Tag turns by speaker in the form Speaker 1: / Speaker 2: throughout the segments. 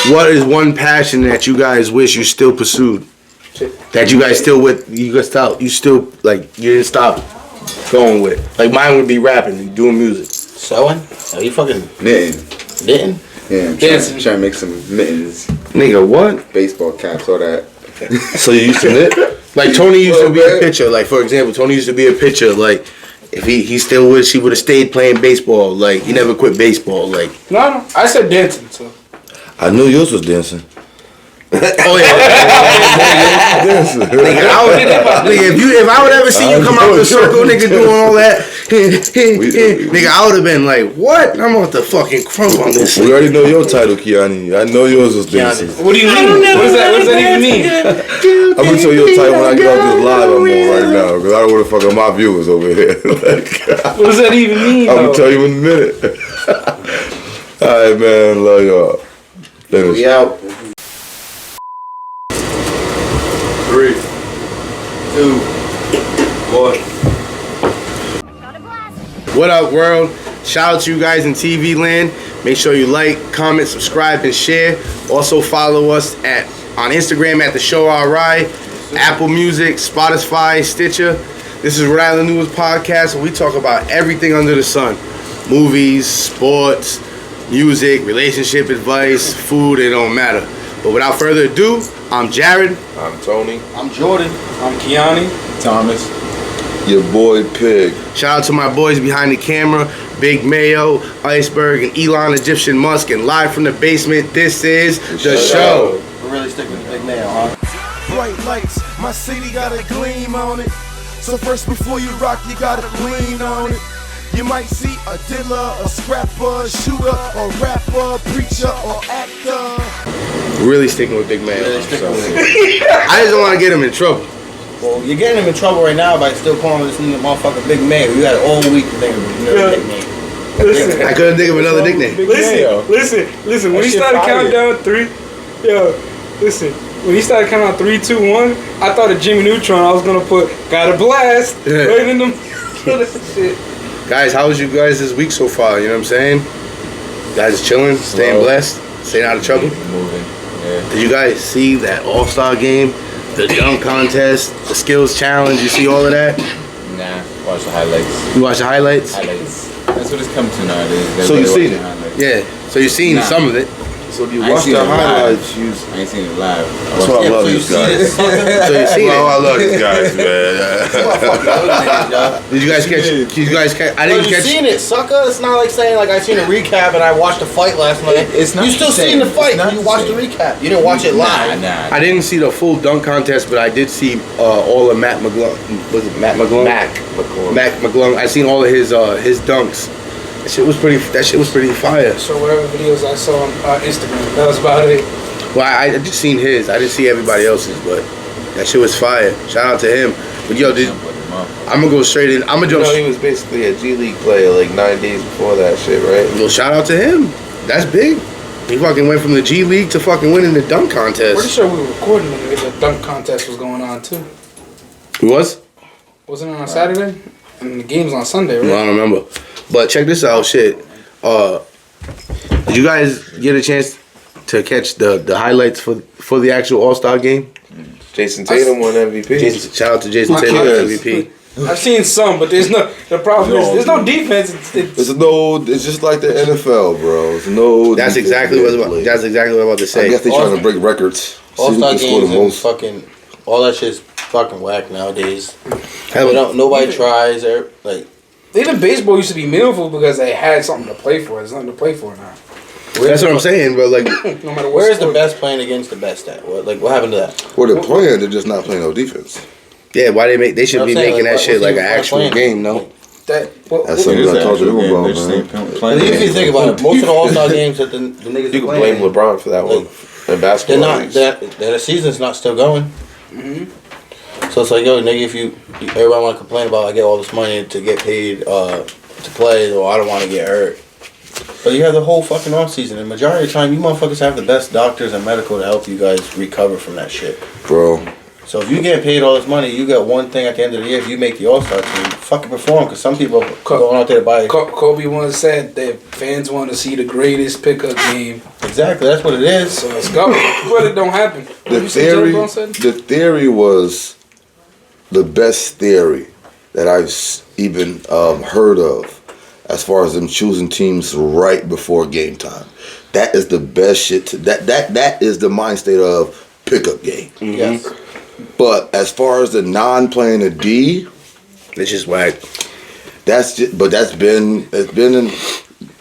Speaker 1: What is one passion that you guys wish you still pursued? That you guys still you didn't stop going with? Like mine would be rapping and doing music.
Speaker 2: Sewing? Are you fucking
Speaker 3: knitting?
Speaker 2: Knitting?
Speaker 3: Yeah, I'm trying to make some mittens.
Speaker 1: Nigga, what?
Speaker 3: Baseball caps, all that.
Speaker 1: So you used to knit? Like Tony used to be a pitcher. Like for example, Tony used to be a pitcher. Like if he still wish he would have stayed playing baseball. Like he never quit baseball. Like
Speaker 4: no, I said dancing. So
Speaker 5: I knew yours was dancing.
Speaker 1: Oh yeah. If I would ever see you come out the circle, nigga, doing all that, nigga, I would have been like, what? I'm about to fucking crumb on this.
Speaker 5: We already know your title, Kiani. I know yours was dancing.
Speaker 4: What do you mean? What does that even mean?
Speaker 5: I'm gonna tell you your title when I get off this live I'm on right now, because I don't want to fuck up my viewers over here.
Speaker 4: What does that even mean?
Speaker 5: I'm gonna tell you in a minute. Alright, man. Love y'all.
Speaker 2: We out.
Speaker 5: 3, 2, 1.
Speaker 1: What up, world? Shout out to you guys in TV land. Make sure you like, comment, subscribe, and share. Also follow us on Instagram at The Show RI, Apple Music, Spotify, Stitcher. This is Rhode Island News Podcast, where we talk about everything under the sun. Movies, sports, music, relationship advice, food, it don't matter. But without further ado, I'm Jared.
Speaker 5: I'm Tony.
Speaker 2: I'm Jordan.
Speaker 4: I'm Kiani.
Speaker 3: Thomas.
Speaker 5: Your boy Pig.
Speaker 1: Shout out to my boys behind the camera, Big Mayo, Iceberg, and Elon Egyptian Musk. And live from the basement, this is The Show.
Speaker 2: We're really sticking with Big Mayo, huh?
Speaker 6: Bright lights, my city got a gleam on it. So first before you rock, you gotta lean on it. You might see a dealer, a scrapper, a shooter, a rapper, preacher, or actor.
Speaker 1: Really sticking with Big Mayo.
Speaker 2: Really sticking with it.
Speaker 1: I just don't want to get him in trouble.
Speaker 2: Well, you're getting him in trouble right now by still calling this new motherfucker Big Mayo. You had all week to think of another nickname.
Speaker 4: Listen,
Speaker 1: I couldn't think of another nickname.
Speaker 4: Listen. When he started counting down 3, when he started counting down 3, 2, 1, I thought of Jimmy Neutron. I was gonna put "Got a Blast" right in them. Shit.
Speaker 1: Guys, how was you guys this week so far? You know what I'm saying? Guys chilling, staying blessed, staying out of trouble.
Speaker 3: Moving. Yeah.
Speaker 1: Did you guys see that All-Star game? The dunk contest, the skills challenge, you see all of that?
Speaker 3: Nah, watch the highlights.
Speaker 1: You watch the highlights?
Speaker 3: That's what it's come to nowadays.
Speaker 5: So you seen it?
Speaker 1: Yeah, so you've seen some of it.
Speaker 5: So if you
Speaker 3: I ain't
Speaker 5: watch
Speaker 3: seen
Speaker 5: the
Speaker 3: it live.
Speaker 5: highlights,
Speaker 3: I ain't seen it live.
Speaker 5: that's why I love these guys.
Speaker 1: So you've seen
Speaker 5: Oh,
Speaker 1: it.
Speaker 5: I love these guys, man.
Speaker 1: Did you guys catch? I didn't
Speaker 2: You
Speaker 1: catch.
Speaker 2: seen it, sucker? It's not like saying like I seen a recap and I watched the fight last night.
Speaker 3: It's not
Speaker 2: You still
Speaker 3: the same.
Speaker 2: seen the fight?
Speaker 3: It's not
Speaker 2: You
Speaker 3: the
Speaker 2: watched the
Speaker 3: same.
Speaker 2: recap. You didn't watch it live.
Speaker 3: Nah.
Speaker 1: I didn't see the full dunk contest, but I did see all of Matt McClung. Was it Matt McClung? Mac McClung. I seen all of his dunks. That shit was pretty fire.
Speaker 4: So whatever videos I saw on Instagram, that was about it.
Speaker 1: Well, I just seen his. I didn't see everybody else's, but that shit was fire. Shout out to him. But yo, I'm gonna go straight in. I'm gonna jump.
Speaker 5: He was basically a G League player like 9 days before that shit, right?
Speaker 1: Well, shout out to him. That's big. He fucking went from the G League to fucking winning the dunk contest.
Speaker 4: Pretty sure we were recording when the dunk contest was going on too.
Speaker 1: He was?
Speaker 4: Wasn't it on Saturday? And the game's on Sunday, right?
Speaker 1: No, I don't remember. But check this out, shit. Did you guys get a chance to catch the highlights for the actual All-Star game?
Speaker 5: Jason Tatum won MVP.
Speaker 1: Shout out to Jason Tatum, MVP.
Speaker 4: I've seen some, but there's no. The problem is there's no defense.
Speaker 5: It's just like the NFL, bro. It's no.
Speaker 1: That's exactly what I'm about to say.
Speaker 5: I guess they trying to break records.
Speaker 2: All-Star games and fucking all that shit's fucking whack nowadays. Nobody tries. Like
Speaker 4: even baseball used to be meaningful because they had something to play for. There's nothing to play for now.
Speaker 1: That's what I'm saying, bro. Like,
Speaker 4: no matter what.
Speaker 2: Where's the best playing against the best at? What happened to that?
Speaker 5: Well, they're playing. They're just not playing no defense.
Speaker 1: yeah, why they should be making that shit like an actual game, no?
Speaker 5: That's something I talked to them about, man.
Speaker 2: If you think about it, most of the All-Star games that the niggas
Speaker 5: You can
Speaker 2: are
Speaker 5: blame
Speaker 2: playing,
Speaker 5: LeBron for that one. In basketball,
Speaker 2: the season's not still going. So it's like, yo, nigga, if everybody want to complain about I get all this money to get paid to play, or I don't want to get hurt. But you have the whole fucking off season, and majority of the time, you motherfuckers have the best doctors and medical to help you guys recover from that shit.
Speaker 5: bro.
Speaker 2: So if you get paid all this money, you got one thing at the end of the year. If you make the All-Star team, fucking perform. Because some people are going out there to buy.
Speaker 4: Kobe once said that fans want to see the greatest pickup game.
Speaker 2: Exactly, that's what it is.
Speaker 4: So let's go. But it don't happen. What you say, Joe Brown said?
Speaker 5: The theory was the best theory that I've even heard of, as far as them choosing teams right before game time. That is the best shit. That is the mind state of pickup game.
Speaker 2: Mm-hmm. Yes.
Speaker 5: But as far as the non-playing a D,
Speaker 1: It's just whack.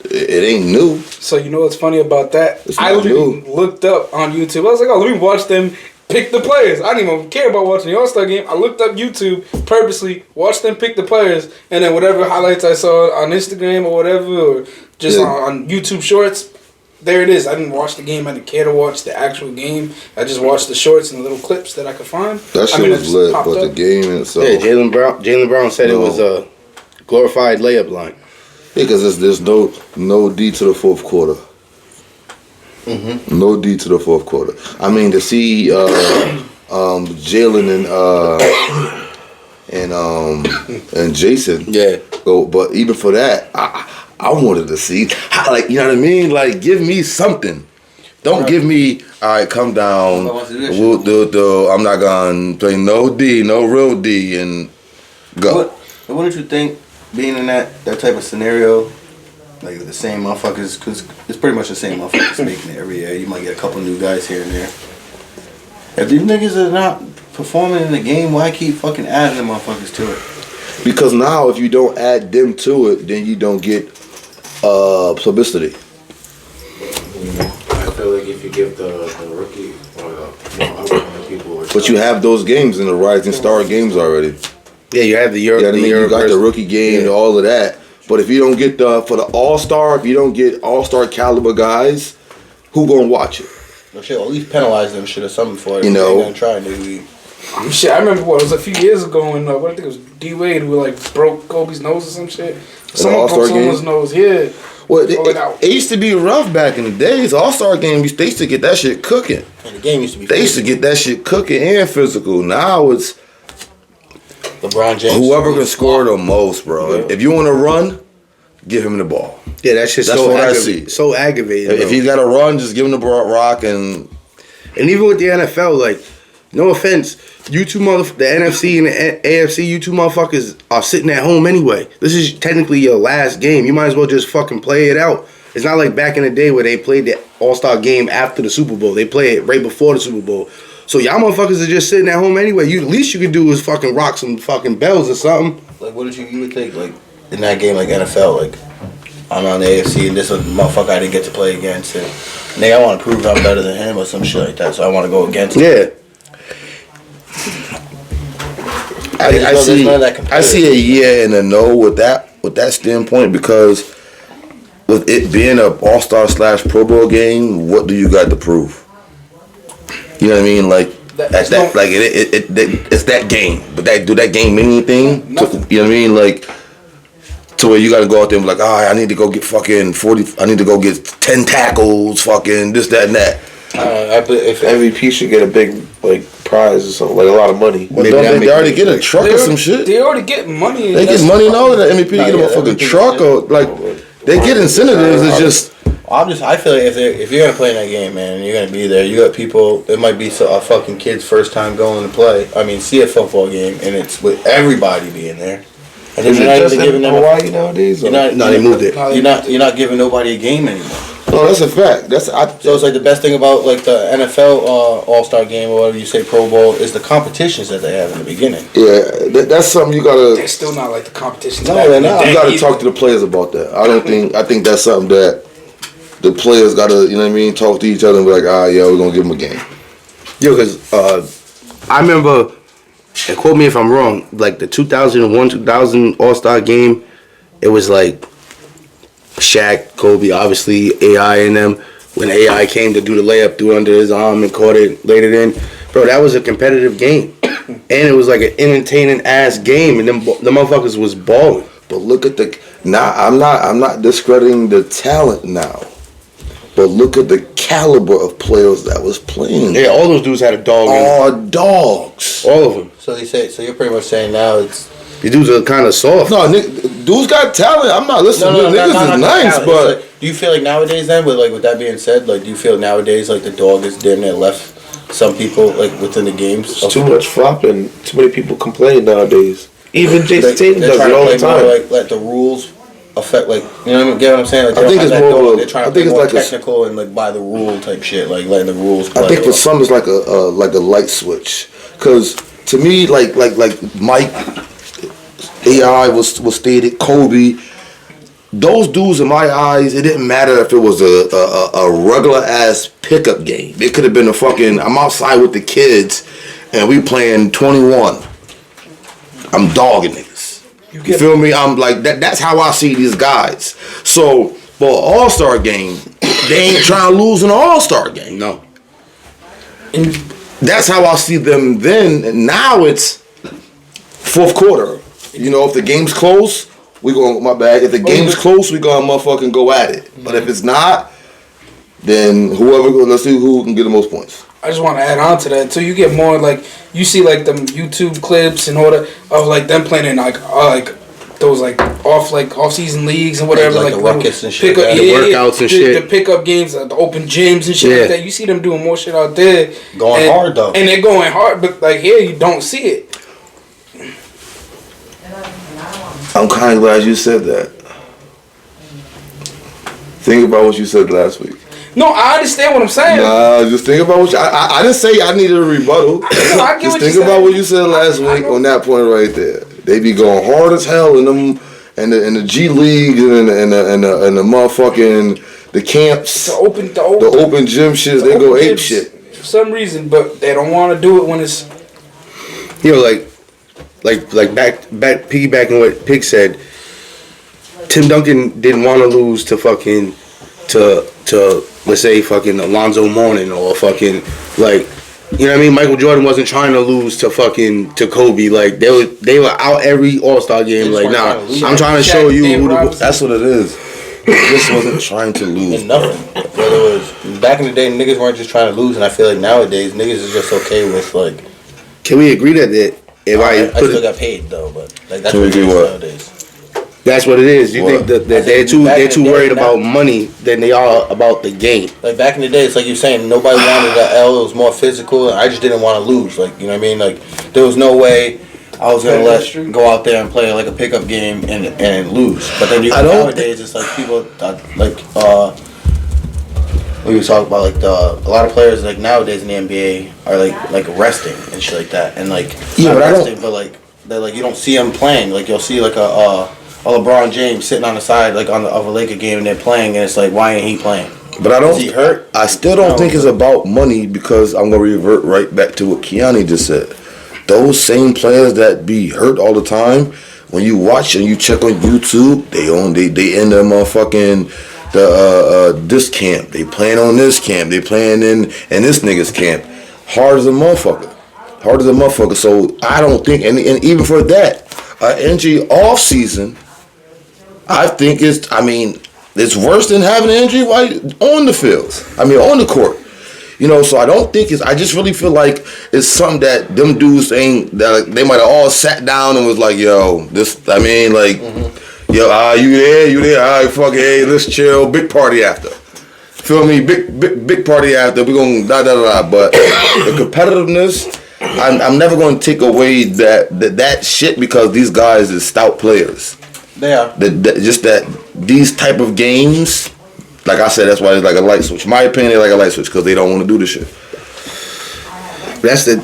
Speaker 5: It ain't new.
Speaker 4: So you know what's funny about that?
Speaker 5: It's
Speaker 4: I
Speaker 5: not
Speaker 4: literally looked up on YouTube. I was like, oh, let me watch them pick the players. I didn't even care about watching the All-Star game. I looked up YouTube purposely, watched them pick the players, and then whatever highlights I saw on Instagram or whatever, or just on YouTube Shorts, there it is. I didn't watch the game. I didn't care to watch the actual game. I just watched the shorts and the little clips that I could find.
Speaker 5: That shit was lit, but the game itself.
Speaker 1: Yeah, Jaylen Brown said it was a glorified layup line.
Speaker 5: Yeah, because there's no D to the fourth quarter. Mm-hmm. No D to the fourth quarter. I mean, to see Jalen and Jason.
Speaker 1: Yeah.
Speaker 5: Go, but even for that, I wanted to see how, like, you know what I mean? Like, give me something. Don't give me, all right, come down. We'll do. I'm not gonna play no D, no real D, and go.
Speaker 2: What did you think? Being in that type of scenario, like the same motherfuckers, because it's pretty much the same motherfuckers making it every year. You might get a couple new guys here and there. If these niggas are not performing in the game, why keep fucking adding them motherfuckers to it?
Speaker 5: Because now, if you don't add them to it, then you don't get publicity.
Speaker 7: I feel like if you give the rookie or the people,
Speaker 5: But you have those games in the Rising Star games already.
Speaker 1: Yeah, you have the
Speaker 5: You know what I mean? You got the rookie game and all of that. But if you don't get for the All-Star, if you don't get All-Star caliber guys, who gonna watch it?
Speaker 2: No shit, at least penalize them shit or something for it.
Speaker 5: You know.
Speaker 2: They ain't gonna try nigga.
Speaker 4: Shit, I remember it was a few years ago when I think it was D-Wade who like broke Kobe's nose or some shit. Someone
Speaker 5: All-Star
Speaker 4: broke someone's
Speaker 5: game?
Speaker 4: nose. Yeah.
Speaker 5: Well, it used to be rough back in the days. All-Star game, they used to get that shit cooking.
Speaker 2: And the game used to be.
Speaker 5: They used to get that shit cooking and physical. Now it's
Speaker 2: LeBron James.
Speaker 5: whoever can score the most, bro. If you want to run, give him the ball.
Speaker 1: Yeah, that shit's
Speaker 5: That's
Speaker 1: so
Speaker 5: what I see.
Speaker 1: So aggravating.
Speaker 5: If he's got to run, just give him the rock and.
Speaker 1: And even with the NFL, like, no offense, you two the NFC and the AFC, you two motherfuckers are sitting at home anyway. This is technically your last game. You might as well just fucking play it out. It's not like back in the day where they played the All-Star game after the Super Bowl. They play it right before the Super Bowl. So y'all motherfuckers are just sitting at home anyway. The least you could do is fucking rock some fucking bells or something.
Speaker 2: Like, what did you would think, like, in that game, like NFL, like, I'm on the AFC and this is a motherfucker I didn't get to play against, and nigga, I want to prove I'm better than him or some shit like that, so I want to go against him.
Speaker 1: Yeah.
Speaker 5: I see a yeah and a no with that standpoint, because with it being a All-Star / Pro Bowl game, what do you got to prove? You know what I mean? Like it's that game, but do that game mean anything? You know what I mean? Like to where you got to go out there and be like, I need to go get fucking 40. I need to go get 10 tackles, fucking this, that, and that.
Speaker 8: If MVP should get a big prize or something, like a lot of money.
Speaker 5: Well, don't they already get a truck or some shit?
Speaker 4: They already get money.
Speaker 5: They get money and all of that. MVP get a motherfucking truck or like they get incentives. It's just.
Speaker 2: I feel like if you're gonna play in that game, man, and you're gonna be there, you got people. It might be a fucking kid's first time going to play. I mean, see a football game, and it's with everybody being there. And then you're not even giving them
Speaker 8: Hawaii nowadays.
Speaker 2: They moved it. You're not giving nobody a game anymore.
Speaker 5: No, that's a fact.
Speaker 2: So it's like the best thing about like the NFL All-Star game or whatever you say, Pro Bowl, is the competitions that they have in the beginning.
Speaker 5: Yeah, that's something you gotta.
Speaker 4: They're still not like the competitions.
Speaker 5: No, they're not. You gotta talk to the players about that. I think that's something that the players gotta, you know what I mean, talk to each other and be like, yeah, we're gonna give them a game.
Speaker 1: Yo, because I remember, and quote me if I'm wrong, like the 2001-2000 All-Star game, it was like Shaq, Kobe, obviously AI and them. When AI came to do the layup, threw it under his arm and caught it, laid it in. Bro, that was a competitive game. And it was like an entertaining ass game, and the motherfuckers was balling.
Speaker 5: But look at I'm not discrediting the talent now. but look at the caliber of players that was playing.
Speaker 1: Yeah, all those dudes had a dog.
Speaker 5: All dogs.
Speaker 1: All of them.
Speaker 2: So you're pretty much saying now it's.
Speaker 1: These dudes are kind of soft.
Speaker 5: No, dudes got talent. I'm not listening. Niggas is nice, but
Speaker 2: like, do you feel like nowadays then, with that being said, like do you feel nowadays like the dog is damn near left some people like within the games?
Speaker 8: It's too much flopping. Too many people complain nowadays. Even Jason Tatum does it all the time.
Speaker 2: More, like let the rules affect, like, you know, get what I'm saying? Like,
Speaker 5: I think it's more.
Speaker 2: They're trying to be more technical and like by the rule type shit, like letting the rules play.
Speaker 5: I think for some it's like a light switch, because to me, like Mike, AI was stated, Kobe. Those dudes, in my eyes, it didn't matter if it was a regular ass pickup game. It could have been a fucking, I'm outside with the kids and we playing 21. I'm dogging niggas. You feel me? I'm like, that's how I see these guys. So for an all-star game, they ain't trying to lose an all-star game.
Speaker 1: No.
Speaker 5: And that's how I see them then. And now it's fourth quarter. You know, if the game's close, we go, my bad. If the game's close, we gonna motherfucking go at it. But if it's not, then let's see who can get the most points.
Speaker 4: I just want to add on to that too. You get more like, you see like them YouTube clips and all that of like them playing in like those like off season leagues and whatever, like
Speaker 2: the ruckus and shit,
Speaker 1: the workouts and shit,
Speaker 4: the pickup games, the open gyms and shit like that. You see them doing more shit out there,
Speaker 2: going hard though,
Speaker 4: and they're going hard. But like here, you don't see it.
Speaker 5: I'm kind of glad you said that. Think about what you said last week.
Speaker 4: No, I understand what I'm saying.
Speaker 5: Nah, just think about what I didn't say I needed a rebuttal.
Speaker 4: No, I get
Speaker 5: just
Speaker 4: what
Speaker 5: think
Speaker 4: you
Speaker 5: about
Speaker 4: said.
Speaker 5: what you said last week on that point right there. They be going hard as hell in them in the G League and the motherfucking the camps.
Speaker 4: The
Speaker 5: open gym shit. They go ape shit
Speaker 4: for some reason, but they don't want to do it when it's.
Speaker 1: Like back piggybacking what Pig said. Tim Duncan didn't want to lose to fucking to let's say fucking Alonzo Mourning or fucking like, you know what I mean. Michael Jordan wasn't trying to lose to Kobe. Like they were out every All-Star game. Like, nah, I'm trying to show you who the.
Speaker 5: That's what it is. He just wasn't trying to lose.
Speaker 2: It's nothing. Whether it was back in the day, niggas weren't just trying to lose, and I feel like nowadays niggas is just okay with like.
Speaker 1: Can we agree that if I
Speaker 2: still got paid though, but like that's what it is nowadays.
Speaker 1: That's what it is. You think that they're too worried about money than they are about the game.
Speaker 2: Like back in the day, it's like you're saying, nobody wanted the L. It was more physical. I just didn't want to lose. Like, you know what I mean? Like there was no way I was gonna go out there and play like a pickup game and lose. But then nowadays, it's like people we were talking about like a lot of players like nowadays in the NBA are like resting and shit like that, and like but like you don't see them playing. Like you'll see like a LeBron James sitting on the side like of a Laker game and they're playing, and it's like, why ain't he playing?
Speaker 5: But
Speaker 2: Is he hurt?
Speaker 5: I still don't think it's about money, because I'm gonna revert right back to what Kiani just said. Those same players that be hurt all the time, when you watch and you check on YouTube, they in the motherfucking this camp. They playing on this camp. They playing in this nigga's camp. Hard as a motherfucker. So I don't think, and even for that, injury off season, I think it's worse than having an injury while on the field. On the court. You know, so I don't think I just really feel like it's something that them dudes ain't, that they might have all sat down and was like, yo, this, yo, you there, all right, fuck it, hey, let's chill, big party after. Feel me? Big party after, we gonna da. But the competitiveness, I'm never gonna take away that shit, because these guys is stout players.
Speaker 2: They are.
Speaker 5: Just that these type of games, like I said, that's why it's like a light switch. In my opinion, they like a light switch because they don't want to do this shit.
Speaker 1: That's the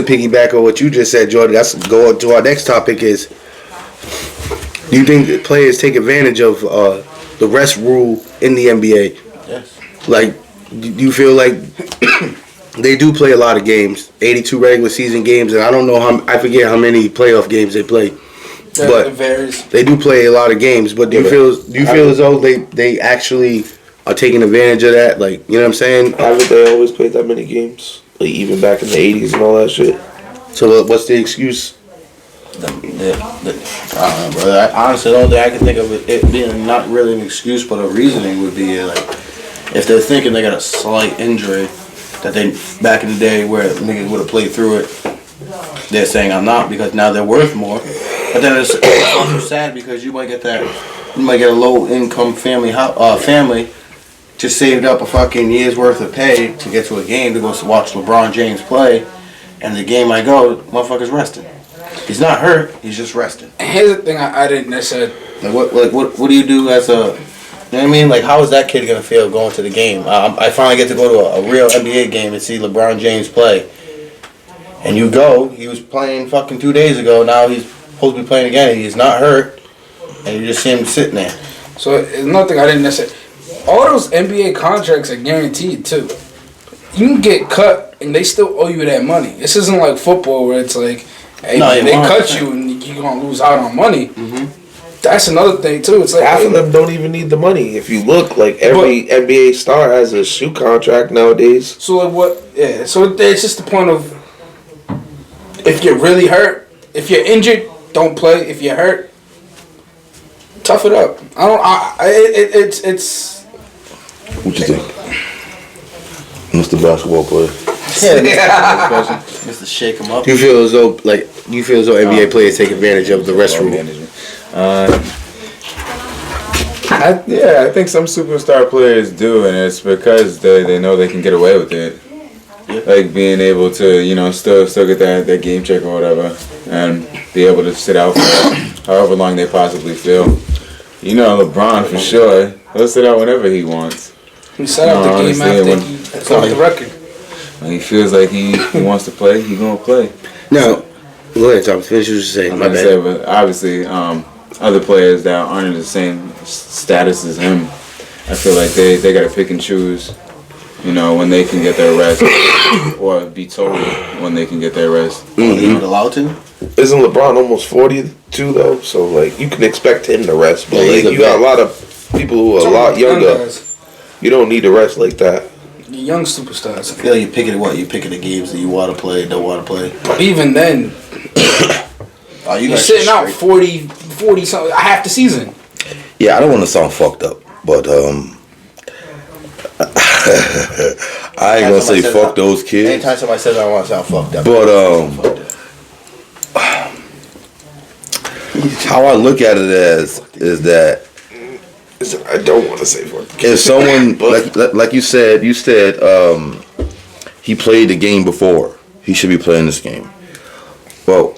Speaker 1: piggyback of what you just said, Jordan. That's go to our next topic is, do you think that players take advantage of the rest rule in the NBA?
Speaker 2: Yes.
Speaker 1: Like, do you feel like they do play a lot of games, 82 regular season games, and I don't know I forget how many playoff games they play. But
Speaker 4: it varies.
Speaker 1: They do play a lot of games. But do you feel as though they actually are taking advantage of that? Like, you know what I'm saying?
Speaker 8: Haven't they always played that many games? Like even back in the 80s and all that shit.
Speaker 1: So what's the excuse?
Speaker 2: I don't know, brother. I honestly don't think I can think of it being not really an excuse, but a reasoning would be like if they're thinking they got a slight injury that they back in the day where niggas would have played through it. They're saying I'm not because now they're worth more. But then it's also sad because you might get a low income family just saved up a fucking year's worth of pay to get to a game to go watch LeBron James play, and the game I go, motherfucker's resting. He's not hurt. He's just resting.
Speaker 4: And here's the thing I didn't necessarily.
Speaker 2: What do you do as a? You know what I mean? Like, how is that kid gonna feel going to the game? I finally get to go to a real NBA game and see LeBron James play. And you go. He was playing fucking 2 days ago. Now he's supposed to be playing again. He's not hurt, and you just see him sitting there.
Speaker 4: So it's nothing I didn't necessarily. All those NBA contracts are guaranteed too. You can get cut and they still owe you that money. This isn't like football where it's like, hey, they cut you and you're gonna lose out on money. Mm-hmm. That's another thing too. It's like
Speaker 8: half of them don't even need the money. If you look, like every NBA star has a shoe contract nowadays.
Speaker 4: So like what? Yeah. So it's just the point of if you're really hurt, if you're injured, don't play. If you're hurt, tough it up. It's.
Speaker 5: What you think? Mr. Basketball player.
Speaker 2: Yeah, just to shake him up.
Speaker 1: You feel as though NBA players take advantage of the rest rule?
Speaker 3: I think some superstar players do, and it's because they know they can get away with it. Yeah. Like being able to, still get that game check or whatever, and be able to sit out for however long they possibly feel. LeBron for sure, he'll sit out whenever he wants.
Speaker 4: He set up the game after he broke the record.
Speaker 3: When he feels like he wants to play, he's gonna play.
Speaker 1: No, go ahead, Tom. Finish what you're saying. My bad.
Speaker 3: But obviously, other players that aren't in the same status as him, I feel like they gotta pick and choose. When they can get their rest, or be told when they can get their rest.
Speaker 2: Mm-hmm. You're not allowed to.
Speaker 8: Isn't LeBron almost 42 though? So like you can expect him to rest, but like you got a lot of people who are a lot younger. You don't need to rest like that.
Speaker 4: The young superstars.
Speaker 2: I feel like you're picking the games that you want to play, don't want to play.
Speaker 4: But even then, you're sitting out 40 something half the season.
Speaker 5: Yeah, I don't want to sound fucked up, but I ain't gonna say fuck those kids.
Speaker 2: Anytime somebody says I want to sound fucked up,
Speaker 5: but how I look at it is that
Speaker 8: I don't want to say fuck.
Speaker 5: If someone like you said he played the game before, he should be playing this game. Well,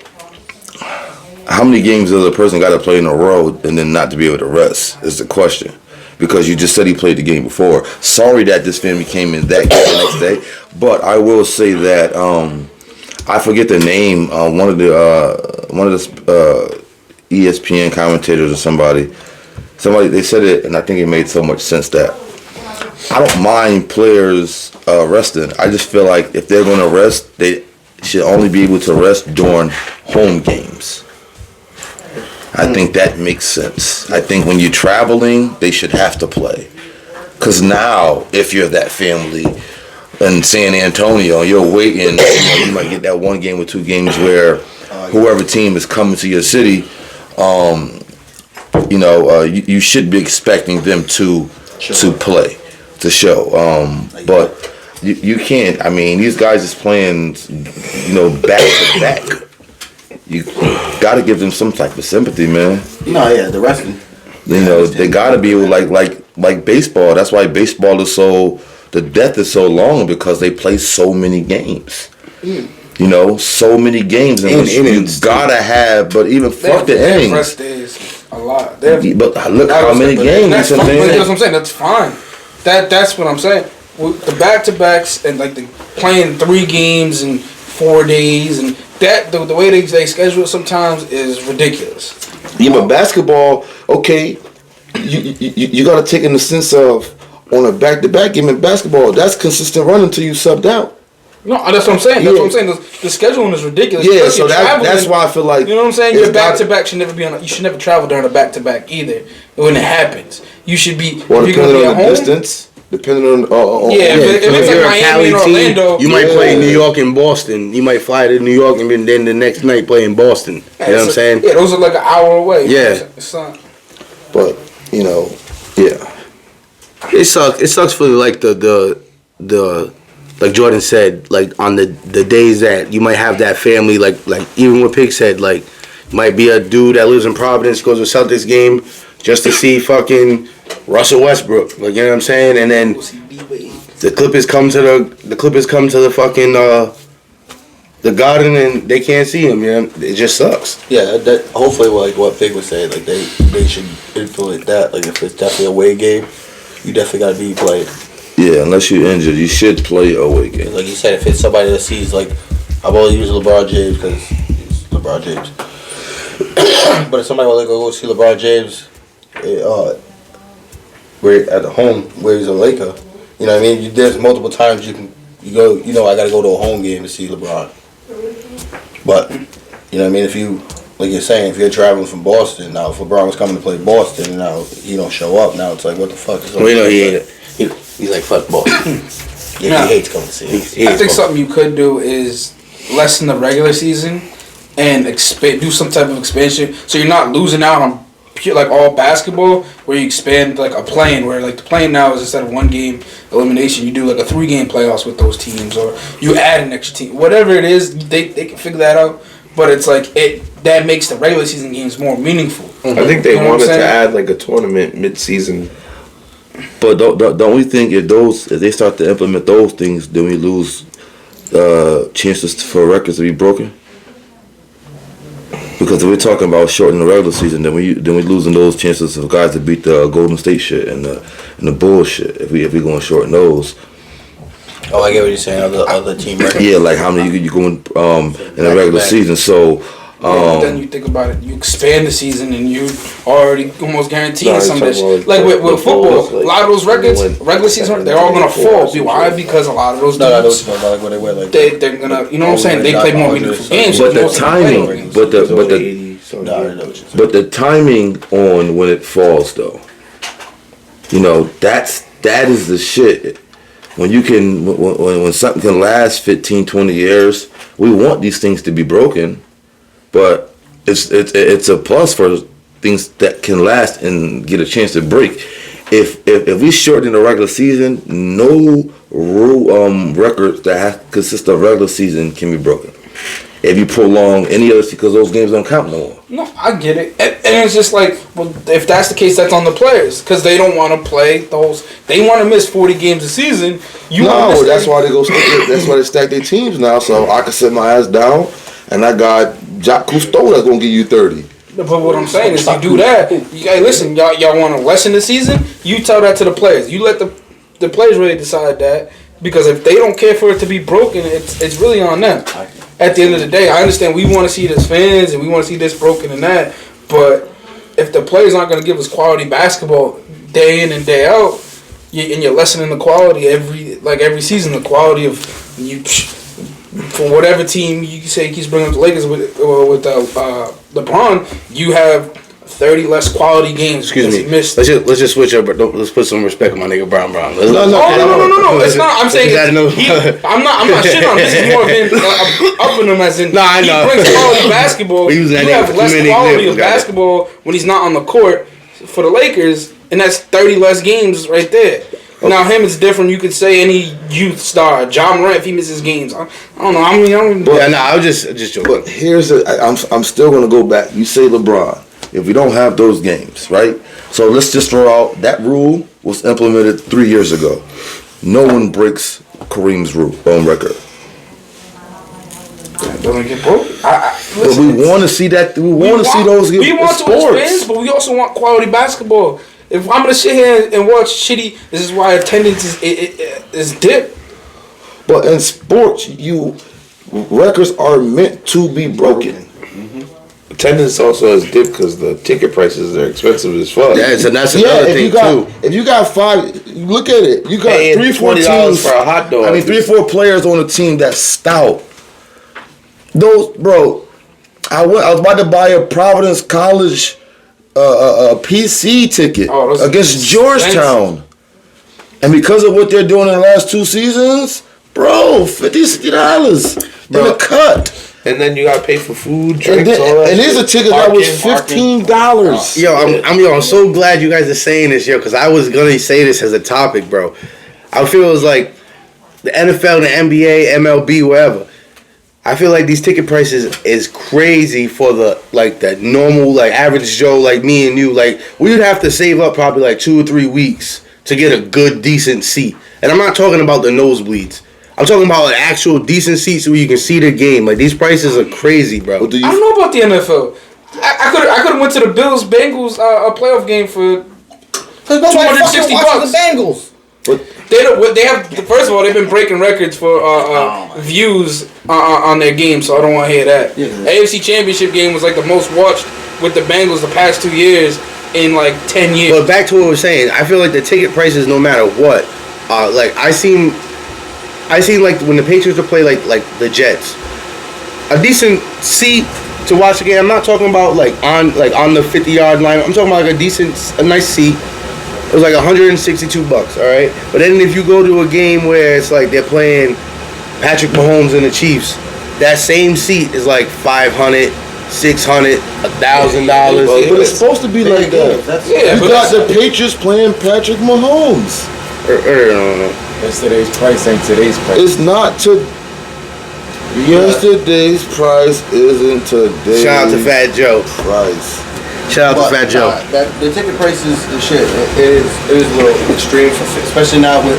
Speaker 5: how many games does a person got to play in a row and then not to be able to rest is the question. Because you just said he played the game before. Sorry that this family came in that game the next day, but I will say that I forget the name. One of the ESPN commentators or somebody they said it, and I think it made so much sense that I don't mind players resting. I just feel like if they're going to rest, they should only be able to rest during home games. I think that makes sense. I think when you're traveling, they should have to play. Because now, if you're that family in San Antonio, you're waiting, you might get that one game or two games where whoever team is coming to your city, you should be expecting them to play, to show. But you can't. I mean, these guys is playing, back to back. You got to give them some type of sympathy, man.
Speaker 2: The resting.
Speaker 5: They got to be like baseball. That's why baseball is the death is so long because they play so many games. So many games, and you gotta have. But even fuck the innings.
Speaker 4: Rest days a lot.
Speaker 5: But look how many games.
Speaker 4: That's fine. That's what I'm saying. That's fine. That's what I'm saying. With the back-to-backs and like the playing 3 games in 4 days and that the way they schedule it sometimes is ridiculous.
Speaker 8: Yeah, but basketball, okay, you got to take in the sense of on a back-to-back game in basketball, that's consistent running until you subbed out.
Speaker 4: No, that's what I'm saying. That's what I'm saying. The scheduling is ridiculous.
Speaker 8: Yeah, so that's why I feel like
Speaker 4: you know what I'm saying. Your back-to-back should never be on. You should never travel during a back-to-back either. When it happens, you should be.
Speaker 8: Well, depending on the distance.
Speaker 5: depending on.
Speaker 4: If it's like
Speaker 1: you're a
Speaker 4: Miami
Speaker 1: Cali
Speaker 4: and
Speaker 1: team,
Speaker 4: Orlando,
Speaker 1: you might play New York and Boston. You might fly to New York and then the next night play in Boston. You know what I'm saying?
Speaker 4: Yeah, those are like an hour away.
Speaker 1: Yeah.
Speaker 5: But yeah.
Speaker 1: It sucks. It sucks for like the like Jordan said, like on the days that you might have that family, like even what Pig said, like might be a dude that lives in Providence, goes to a Celtics game just to see fucking Russell Westbrook. Like, you know what I'm saying? And then the Clippers come to the fucking the Garden and they can't see him. You know, it just sucks.
Speaker 2: Yeah, that hopefully like what Pig was saying, like they should influence that. Like if it's definitely a away game, you definitely gotta be played.
Speaker 5: Yeah, unless you're injured, you should play away game.
Speaker 2: Like you said, if it's somebody that sees like I've always used LeBron James because it's LeBron James. But if somebody want to go see LeBron James, where at the home where he's a Laker, you know what I mean? There's multiple times you go. You know, I got to go to a home game to see LeBron. But you know what I mean? If you like you're saying, if you're traveling from Boston now, if LeBron was coming to play Boston and now he don't show up, now it's like what the fuck is?
Speaker 1: Well, you know he ain't. He's like fuck Boston.
Speaker 2: Yeah, he hates coming to see him.
Speaker 4: I think something you could do is lessen the regular season and do some type of expansion, so you're not losing out on pure, like all basketball, where you expand like a play-in, where like the play-in now is instead of 1 game elimination, you do like a 3-game playoffs with those teams, or you add an extra team. Whatever it is, they can figure that out. But it's like that makes the regular season games more meaningful.
Speaker 8: I think they wanted to add like a tournament mid-season.
Speaker 5: But don't we think if they start to implement those things, then we lose chances for records to be broken? Because if we're talking about shortening the regular season, then we losing those chances of guys to beat the Golden State shit and the bullshit. If we going to shorten those.
Speaker 2: Oh, I get what you're saying. Other team records.
Speaker 5: Yeah, like how many you going in the regular season? So.
Speaker 4: Then you think about it, you expand the season and you already almost guaranteed some of this shit. Like with football, a lot of those records, regular season, they're all gonna fall. Why? Because a lot of those dudes, they're gonna, you know what I'm saying? They play more meaningful games.
Speaker 5: But the timing, but the timing on when it falls though, you know, that is the shit. When you can, when something can last 15, 20 years, we want these things to be broken. But it's a plus for things that can last and get a chance to break. If we shorten the regular season, no records that consist of regular season can be broken. If you prolong any other, because those games don't count no more.
Speaker 4: No, I get it, and it's just like, well, if that's the case, that's on the players because they don't want to play those. They want to miss 40 games a season.
Speaker 5: That's why that's why they stack their teams now. So I can sit my ass down, and I got Jacques Cousteau that's gonna give you 30.
Speaker 4: But what I'm saying is, you do that. Hey, listen, y'all want to lessen the season? You tell that to the players. You let the players really decide that, because if they don't care for it to be broken, it's really on them. At the end of the day, I understand we want to see it as fans and we want to see this broken and that, but if the players aren't going to give us quality basketball day in and day out, and you're lessening the quality every season, the quality of you. For whatever team you say keeps bringing up the Lakers with LeBron, you have 30 less quality games.
Speaker 1: Excuse me. Let's just switch up. Let's put some respect on my nigga Brown.
Speaker 4: No. It's not. I'm saying I'm not shitting on him. This is more than upping him as in.
Speaker 1: I know.
Speaker 4: He brings quality basketball. You have less quality of basketball when he's not on the court for the Lakers, and that's 30 less games right there. Now him is different. You could say any youth star, John Morant, if he misses games. I don't know. I
Speaker 1: was just joking.
Speaker 5: But I'm still gonna go back. You say LeBron. If we don't have those games, right? So let's just throw out that rule was implemented 3 years ago. No one breaks Kareem's record.
Speaker 4: It doesn't get broken.
Speaker 5: But we want to see that. We want to see those.
Speaker 4: We want to expand, but we also want quality basketball. If I'm gonna sit here and watch shitty, this is why attendance is dip.
Speaker 5: But in sports, records are meant to be broken.
Speaker 8: Mm-hmm. Attendance also has dipped because the ticket prices are expensive as fuck.
Speaker 1: That's another thing too.
Speaker 5: If you got 5, look at it. You got 3-4 teams
Speaker 8: for a hot dog.
Speaker 5: 3-4 players on a team that's stout. Those, bro. I was about to buy a Providence College. A PC ticket against Georgetown. And because of what they're doing in the last 2 seasons, bro, $50-$60 in a cut.
Speaker 8: And then you gotta pay for food,
Speaker 5: And,
Speaker 8: drinks, all that.
Speaker 5: and there's a ticket that was $15.
Speaker 1: Yo, I'm so glad you guys are saying this, yo, because I was gonna say this as a topic, bro. I feel it's like the NFL, the NBA, MLB, wherever. I feel like these ticket prices is crazy for the normal, like, average Joe like me and you. Like, we would have to save up probably like 2 or 3 weeks to get a good, decent seat. And I'm not talking about the nosebleeds. I'm talking about an actual decent seats where you can see the game. Like, these prices are crazy, bro.
Speaker 4: I don't know about the NFL. I could have went to the Bills Bengals a playoff game for $260.
Speaker 2: The Bengals.
Speaker 4: They have, first of all, they've been breaking records for views on their game, so I don't want to hear that.
Speaker 2: Yeah.
Speaker 4: AFC Championship game was like the most watched with the Bengals the past 2 years in like 10 years.
Speaker 1: But back to what we're saying, I feel like the ticket prices, no matter what, like I seen like when the Patriots would play like the Jets, a decent seat to watch the game. I'm not talking about like on the 50-yard line. I'm talking about like a nice seat. It was like $162, all right. But then if you go to a game where it's like they're playing Patrick Mahomes and the Chiefs, that same seat is like $500, $600, $1,000.
Speaker 5: But it's supposed to be like that. You got the Patriots playing Patrick Mahomes.
Speaker 1: No.
Speaker 3: Yesterday's price ain't today's price.
Speaker 5: It's not to. Yesterday's price isn't today's.
Speaker 1: Shout out to Fat Joe.
Speaker 5: Price.
Speaker 1: Shout out to Fat Joe.
Speaker 2: The ticket prices and shit, it is a little extreme, especially now with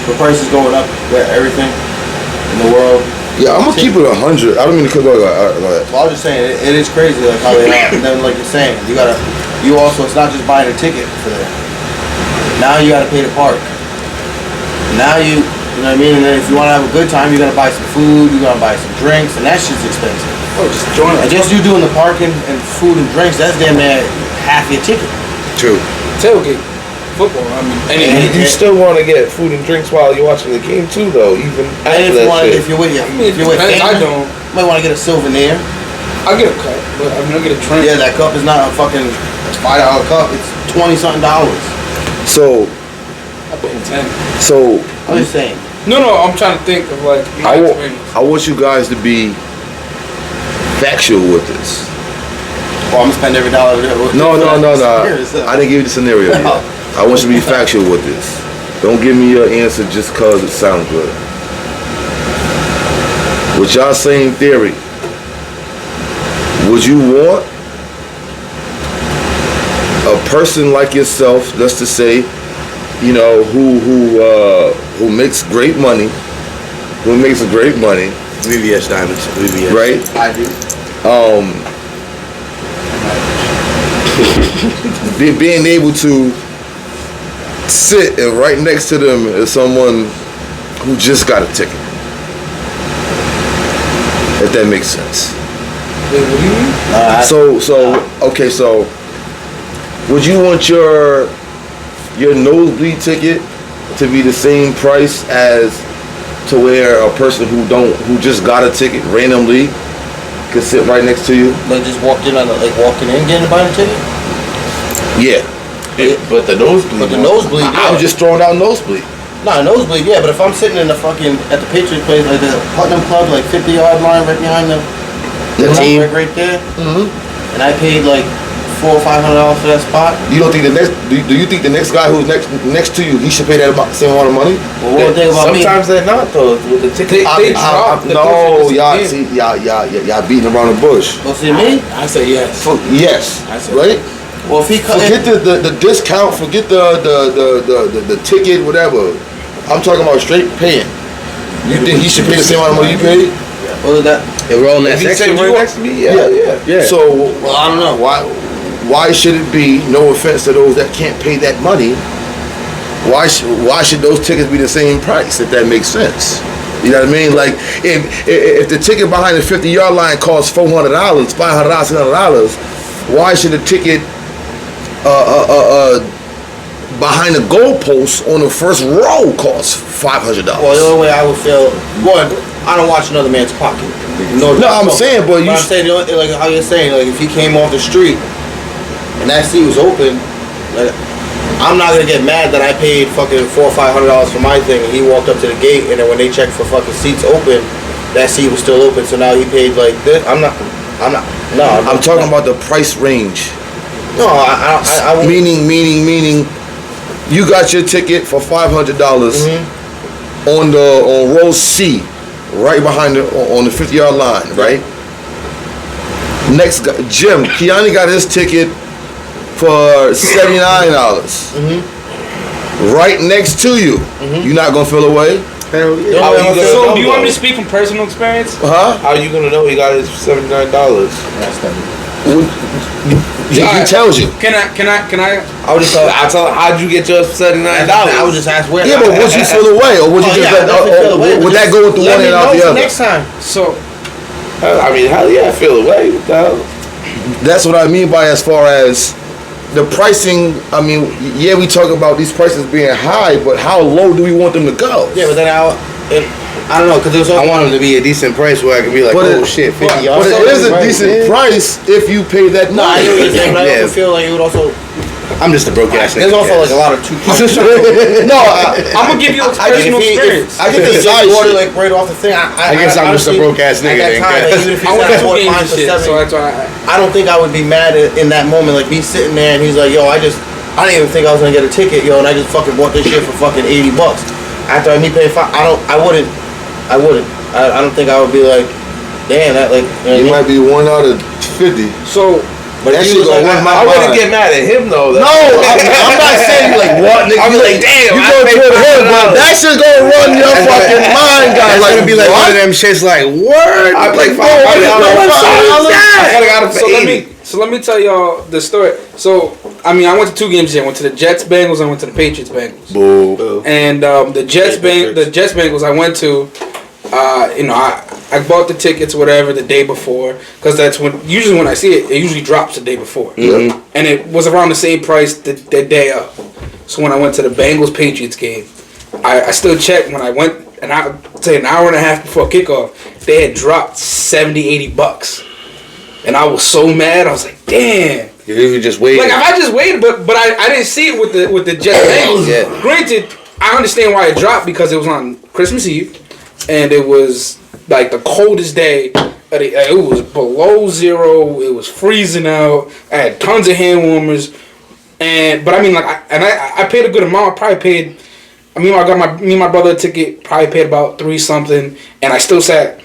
Speaker 2: the prices going up with everything in the world.
Speaker 5: Yeah, I'm gonna keep it 100. I don't mean to cut go ahead.
Speaker 2: Well, I was just saying, it is crazy like how they are. And then like you're saying, you also, it's not just buying a ticket for that. Now you gotta pay to park. Now you know what I mean? And then if you wanna have a good time, you gotta buy some food, you gotta buy some drinks, and that shit's expensive.
Speaker 4: Oh, just join
Speaker 2: And just you doing the parking and food and drinks, that's damn near half your ticket.
Speaker 1: True.
Speaker 4: Tailgate. Football, I mean,
Speaker 8: And you still want to get food and drinks while you're watching the game too, though. Even
Speaker 2: And
Speaker 8: after that shit.
Speaker 2: if you're with
Speaker 4: depends, I
Speaker 2: family,
Speaker 4: don't.
Speaker 2: you might want to get a souvenir.
Speaker 4: I get a cup, but I mean, I get a drink.
Speaker 2: Yeah, that cup is not a fucking $5 cup. It's $20-something.
Speaker 5: So,
Speaker 4: I pay 10.
Speaker 5: so
Speaker 2: I'm just saying.
Speaker 4: No, I'm trying to think of like my experience.
Speaker 5: I want you guys to be factual with this.
Speaker 2: Oh, I'm gonna spend every dollar.
Speaker 5: No. I didn't give you the scenario yet. I want you to be factual with this. Don't give me your answer just cause it sounds good. With y'all same theory, would you want a person like yourself, let's just say, you know, who makes great money,
Speaker 1: VVS Diamonds. VVS.
Speaker 5: right?
Speaker 2: I do.
Speaker 5: Being able to sit and right next to them is someone who just got a ticket. If that makes sense.
Speaker 4: Wait, what do you mean?
Speaker 5: So would you want your nosebleed ticket to be the same price as to where a person who just got a ticket randomly could sit right next to you?
Speaker 2: Like just walking in, getting to buy a ticket.
Speaker 5: Yeah.
Speaker 8: But the nosebleed.
Speaker 2: But the nosebleed,
Speaker 5: I was just throwing out nosebleed.
Speaker 2: Nah, nosebleed, yeah. But if I'm sitting in the fucking at the Patriots place, like the Putnam Club, like 50-yard line right behind the
Speaker 5: team.
Speaker 2: right there, and I paid like $400 or $500 for that spot.
Speaker 5: You don't think do you think the next guy who's next to you, he should pay that same amount of money?
Speaker 2: Well, what would they about me?
Speaker 8: Sometimes they're not though. With the ticket.
Speaker 5: No, y'all beating around the bush.
Speaker 2: Well, see me?
Speaker 4: I say yes.
Speaker 5: Yes,
Speaker 4: I said
Speaker 5: right?
Speaker 2: Well, if he
Speaker 5: Forget the discount, forget the ticket, whatever. I'm talking about straight paying. You think he should pay the same amount of money you paid?
Speaker 2: Well, that.
Speaker 1: They were on that
Speaker 8: If he
Speaker 1: section
Speaker 8: said right next to me, yeah.
Speaker 5: So
Speaker 2: Well, I don't know.
Speaker 5: why should it be? No offense to those that can't pay that money. Why should those tickets be the same price? If that makes sense. You know what I mean? Like if the ticket behind the 50-yard line costs $400, $500, $600, why should the ticket behind the goalpost on the first row cost $500?
Speaker 2: Well, the only way I would feel, one, I don't watch another man's pocket.
Speaker 5: No, I'm saying, but
Speaker 2: I'm saying, the only thing, like how you're saying, like if he came off the street and that seat was open, like I'm not gonna get mad that I paid fucking $400 or $500 for my thing, and he walked up to the gate, and then when they checked for fucking seats open, that seat was still open. So now he paid like this. I'm
Speaker 5: talking about the price range.
Speaker 2: No, I won't.
Speaker 5: Meaning, you got your ticket for $500 on row C, right behind on the 50-yard line, right? Next guy, Jim, Kiani got his ticket for $79. Right next to you. You're not gonna feel away?
Speaker 1: Hell yeah.
Speaker 4: So, do you want me to speak from personal experience?
Speaker 5: Huh?
Speaker 8: How are you gonna know he got his $79?
Speaker 5: He tells you.
Speaker 4: Can I?
Speaker 2: I would just tell.
Speaker 8: I tell him, how'd you get yours for $79?
Speaker 2: I would just ask where.
Speaker 5: Yeah, but would you feel away, or would you just would that go with the one and out the other?
Speaker 2: Next time.
Speaker 4: So,
Speaker 8: I mean, hell yeah, I feel away. What the hell?
Speaker 5: That's what I mean by as far as the pricing. I mean, yeah, we talk about these prices being high, but how low do we want them to go?
Speaker 2: Yeah, but then I don't know, because there's.
Speaker 1: I want them to be a decent price where I can be like,
Speaker 5: But
Speaker 1: oh shit, 50 yards.
Speaker 5: But it is a decent price if you pay that
Speaker 2: No, I
Speaker 5: money.
Speaker 2: hear what you're saying, but I
Speaker 1: Yeah.
Speaker 2: also feel like it would also.
Speaker 1: I'm just a broke ass nigga.
Speaker 2: There's also like a lot of two.
Speaker 5: No,
Speaker 4: I'm gonna give you a personal experience.
Speaker 5: I get the
Speaker 2: If he
Speaker 5: size
Speaker 2: ordered
Speaker 5: shit.
Speaker 2: like right off the thing.
Speaker 1: I guess I'm just a broke ass nigga
Speaker 2: At
Speaker 1: then,
Speaker 2: that time,
Speaker 1: guys.
Speaker 2: even if he
Speaker 4: I went
Speaker 2: said I
Speaker 4: to
Speaker 2: bought
Speaker 4: games
Speaker 2: mine
Speaker 4: and
Speaker 2: for
Speaker 4: shit, so
Speaker 2: $7,
Speaker 4: that's why.
Speaker 2: I don't think I would be mad in that moment. Like me sitting there and he's like, yo, I didn't even think I was gonna get a ticket, yo, and I just fucking bought this shit for fucking $80. After me paying I wouldn't. I don't think I would be like, damn, that like.
Speaker 5: You might be 1 out of 50.
Speaker 4: So,
Speaker 5: But that shit gonna run my
Speaker 8: I wouldn't
Speaker 5: mind.
Speaker 8: get mad at him though.
Speaker 5: No, I'm not saying you like what, nigga.
Speaker 8: I'll be
Speaker 5: You
Speaker 8: like, damn,
Speaker 5: you
Speaker 8: I
Speaker 5: go
Speaker 8: paid
Speaker 5: to the hood, but
Speaker 8: $500.
Speaker 5: that shit gonna run your fucking mind, guys.
Speaker 1: It's
Speaker 5: Like,
Speaker 1: gonna be like
Speaker 5: what?
Speaker 1: one of them shits like, word?
Speaker 8: I paid
Speaker 1: Like, bro, what the
Speaker 8: $500.
Speaker 1: fuck is that?
Speaker 8: I got it for
Speaker 4: so
Speaker 8: $80.
Speaker 4: let me tell y'all the story. So, I mean, I went to 2 games here. I went to the Jets Bengals. I went to the Patriots Bengals.
Speaker 1: Boo.
Speaker 4: And the Jets Bengals I went to, I bought the tickets whatever the day before, because that's usually when I see it usually drops the day before. And it was around the same price the day up. So when I went to the Bengals Patriots game, I still checked when I went, and I would say an hour and a half before kickoff, they had dropped $70-$80. And I was so mad. I was like, damn.
Speaker 1: You just wait.
Speaker 4: Like if I just waited, but I didn't see it with the Jets Bengals.
Speaker 1: Yeah.
Speaker 4: Granted, I understand why it dropped because it was on Christmas Eve, and it was like the coldest day. It was below zero. It was freezing out. I had tons of hand warmers, but I mean like I paid a good amount. I probably paid. I mean, I got me and my brother a ticket. Probably paid about $3 something, and I still sat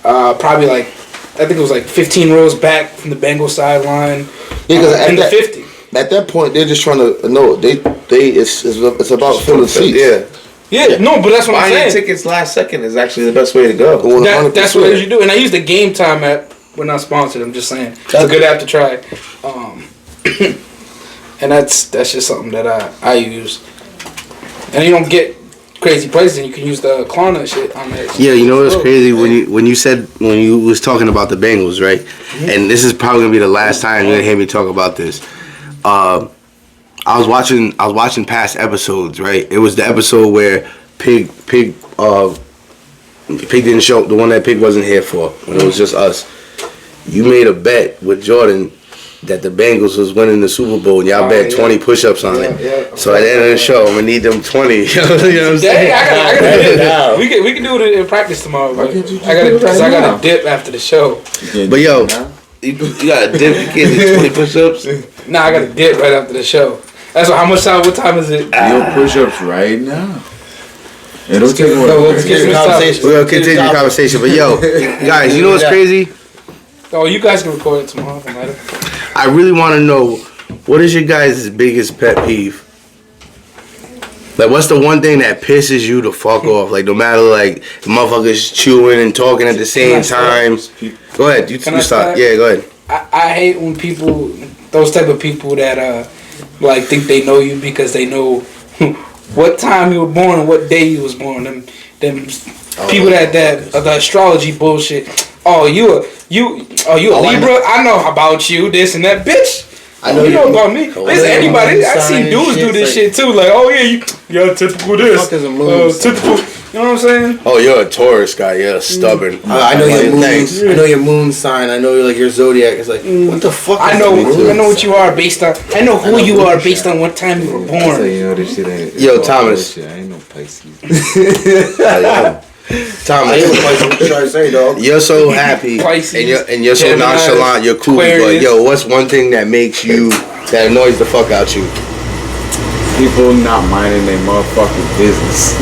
Speaker 4: probably like. I think it was like 15 rows back from the Bengals sideline.
Speaker 5: Because
Speaker 4: in the 50.
Speaker 5: At that point, they're just trying to know. It's about filling seats.
Speaker 8: Yeah.
Speaker 4: Yeah, no, but that's what I'm
Speaker 8: Buying
Speaker 4: saying.
Speaker 8: tickets last second is actually the best way to go.
Speaker 4: That's what you do. And I use the Game Time app. We're not sponsored. I'm just saying it's a good app to try. And that's just something that I use. And you don't get crazy prices, and you can use the Klarna shit on there.
Speaker 1: Yeah, you know what's crazy when you was talking about the Bengals, right? And this is probably gonna be the last time you're gonna hear me talk about this. I was watching past episodes, right? It was the episode where Pig didn't show, the one that Pig wasn't here for, when it was just us. You made a bet with Jordan that the Bengals was winning the Super Bowl, and y'all bet 20 push-ups on it.
Speaker 4: Yeah.
Speaker 1: So at the end of the show, I'm gonna need them 20. You know what I'm saying?
Speaker 4: Yeah, I gotta dip. We can do it in practice tomorrow. But I gotta dip after the show.
Speaker 1: But yo,
Speaker 8: You got a dip, you can't do 20 push-ups.
Speaker 4: Nah, I gotta dip right after the show. That's how much time. What time is it?
Speaker 3: Your push-ups right now. It'll take
Speaker 4: No,
Speaker 3: one.
Speaker 4: let's get
Speaker 2: Continue the conversation.
Speaker 1: we're gonna continue the conversation. But yo, guys, you know what's crazy?
Speaker 4: Oh, you guys can record it tomorrow.
Speaker 1: I really want to know, what is your guys' biggest pet peeve? Like, what's the one thing that pisses you the fuck off? Like, no matter, like, the motherfuckers chewing and talking at the same time. Go ahead. You
Speaker 4: Can I
Speaker 1: start.
Speaker 4: start?
Speaker 1: Yeah, go ahead.
Speaker 4: I hate when people, those type of people that like think they know you because they know what time you were born and what day you was born. Them people that the astrology bullshit. Oh, you a Libra? I know about you, this and that, bitch.
Speaker 1: I know
Speaker 4: you know about me. Listen, anybody, I seen dudes do this shit too. Like, oh yeah, you're typical this.
Speaker 2: What the fuck is a moon sign?
Speaker 4: Typical. You know what I'm saying?
Speaker 1: Oh, you're a Taurus guy. You're stubborn.
Speaker 2: I know your moon.
Speaker 1: Thanks.
Speaker 2: I know your moon sign. I know your zodiac. It's like, what the fuck?
Speaker 4: I know what you are based on. I know who you are based on what time you were
Speaker 3: So
Speaker 4: born.
Speaker 3: you know this shit ain't.
Speaker 1: Yo, Thomas.
Speaker 3: I ain't no Pisces.
Speaker 1: Thomas,
Speaker 2: What you trying to say, dog?
Speaker 1: you're so happy
Speaker 4: Pisces,
Speaker 1: and you're so
Speaker 4: Gemini,
Speaker 1: nonchalant. You're cool, but
Speaker 4: Aquarius.
Speaker 1: yo, what's one thing that makes you that annoys the fuck out you?
Speaker 3: People not minding their motherfucking business.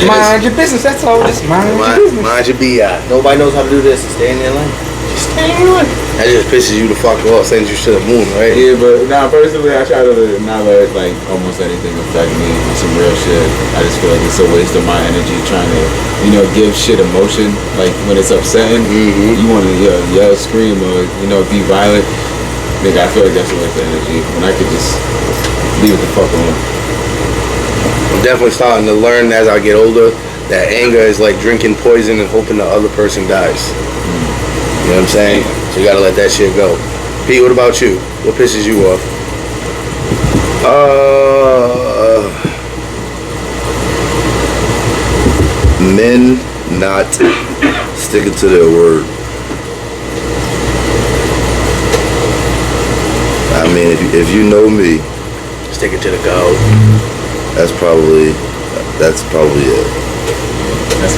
Speaker 4: Mind your business. That's all. Just mind your business.
Speaker 1: Mind your bi.
Speaker 2: Nobody knows how to do this. Stay in their lane.
Speaker 4: Just stay in your lane.
Speaker 1: That just pisses you the fuck off. Sends you to the moon, right?
Speaker 3: Yeah, but personally, I try to not let like almost anything affect me on some real shit. I just feel like it's a waste of my energy trying to, give shit emotion. Like when it's upsetting, you want to yell, scream, or be violent. Nigga, I feel like that's a waste of energy when I could just leave it the fuck alone.
Speaker 1: I'm definitely starting to learn as I get older that anger is like drinking poison and hoping the other person dies. You know what I'm saying? So you gotta let that shit go. Pete, what about you? What pisses you off?
Speaker 5: Men not sticking to their word. I mean, if you know me,
Speaker 1: Stick it to the goat.
Speaker 5: that's probably it.
Speaker 3: That's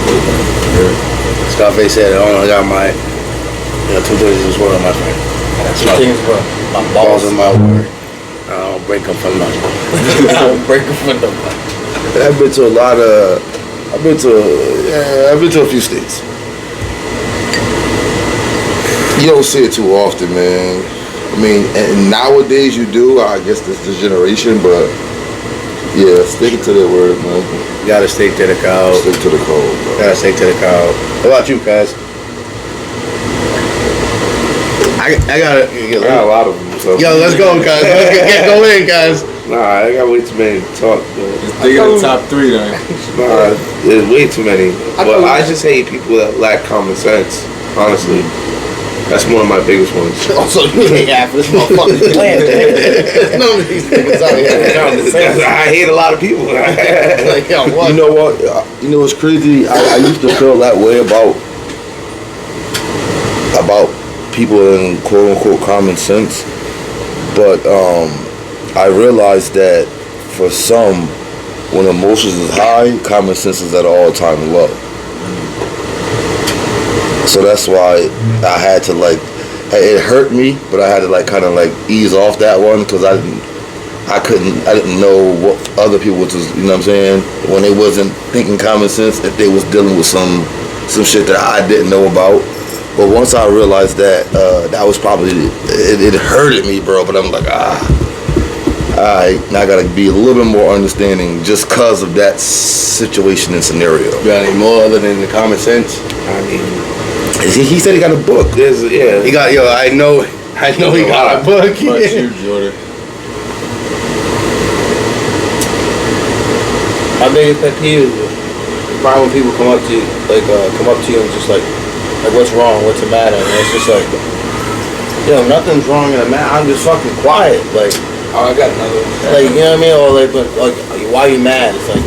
Speaker 3: good, man.
Speaker 1: Scarface said, I got my, 2 things in this world, my friend. That's my
Speaker 2: Things, bro. My
Speaker 1: balls
Speaker 2: balls.
Speaker 1: in my word. I don't break them for nothing.
Speaker 2: I don't break them for nobody.
Speaker 5: I've been to a lot of. I've been to a few states. You don't see it too often, man. I mean, and nowadays you do. I guess this the generation, but yeah, sticking to their word, man.
Speaker 1: You gotta stick to the cow.
Speaker 5: Stick to the code, bro.
Speaker 1: Gotta stick to the cow. What about you, guys? I got
Speaker 8: I got a lot of them. So.
Speaker 1: Yo, let's go, guys. Go in, guys.
Speaker 8: Nah, I got way too many to talk. Bro.
Speaker 3: Just dig in the top 3, then.
Speaker 8: Nah, there's way too many. But
Speaker 4: thought-
Speaker 8: I just hate people that lack common sense. Honestly, that's one of my biggest ones.
Speaker 2: Also, you ain't half of this motherfucking plan.
Speaker 1: None of these niggas out here.
Speaker 8: I hate a lot of people.
Speaker 2: Like, yo, what?
Speaker 5: You know what? You know what's crazy? I used to feel that way about people in quote unquote common sense, but I realized that for some, when emotions is high, common sense is at all time low. So that's why I had to it hurt me, but I had to kind of ease off that one because I didn't know what other people was, you know what I'm saying, when they wasn't thinking common sense, if they was dealing with some shit that I didn't know about. But once I realized that, that was probably, it hurted me, bro, but I'm like, alright, now I gotta be a little bit more understanding just cause of that situation and scenario.
Speaker 1: You got any more other than the common sense?
Speaker 8: I mean,
Speaker 5: He said he got a book.
Speaker 1: He got, I know he got a book.
Speaker 3: What about you, Jordan?
Speaker 2: My biggest pet peeve is probably when people come up to you, and just like what's wrong, what's the matter, and it's just like, nothing's wrong in the matter. I'm just fucking quiet, like.
Speaker 4: Oh, I got another one.
Speaker 2: Like, you know what I mean? Or like why are you mad? It's like,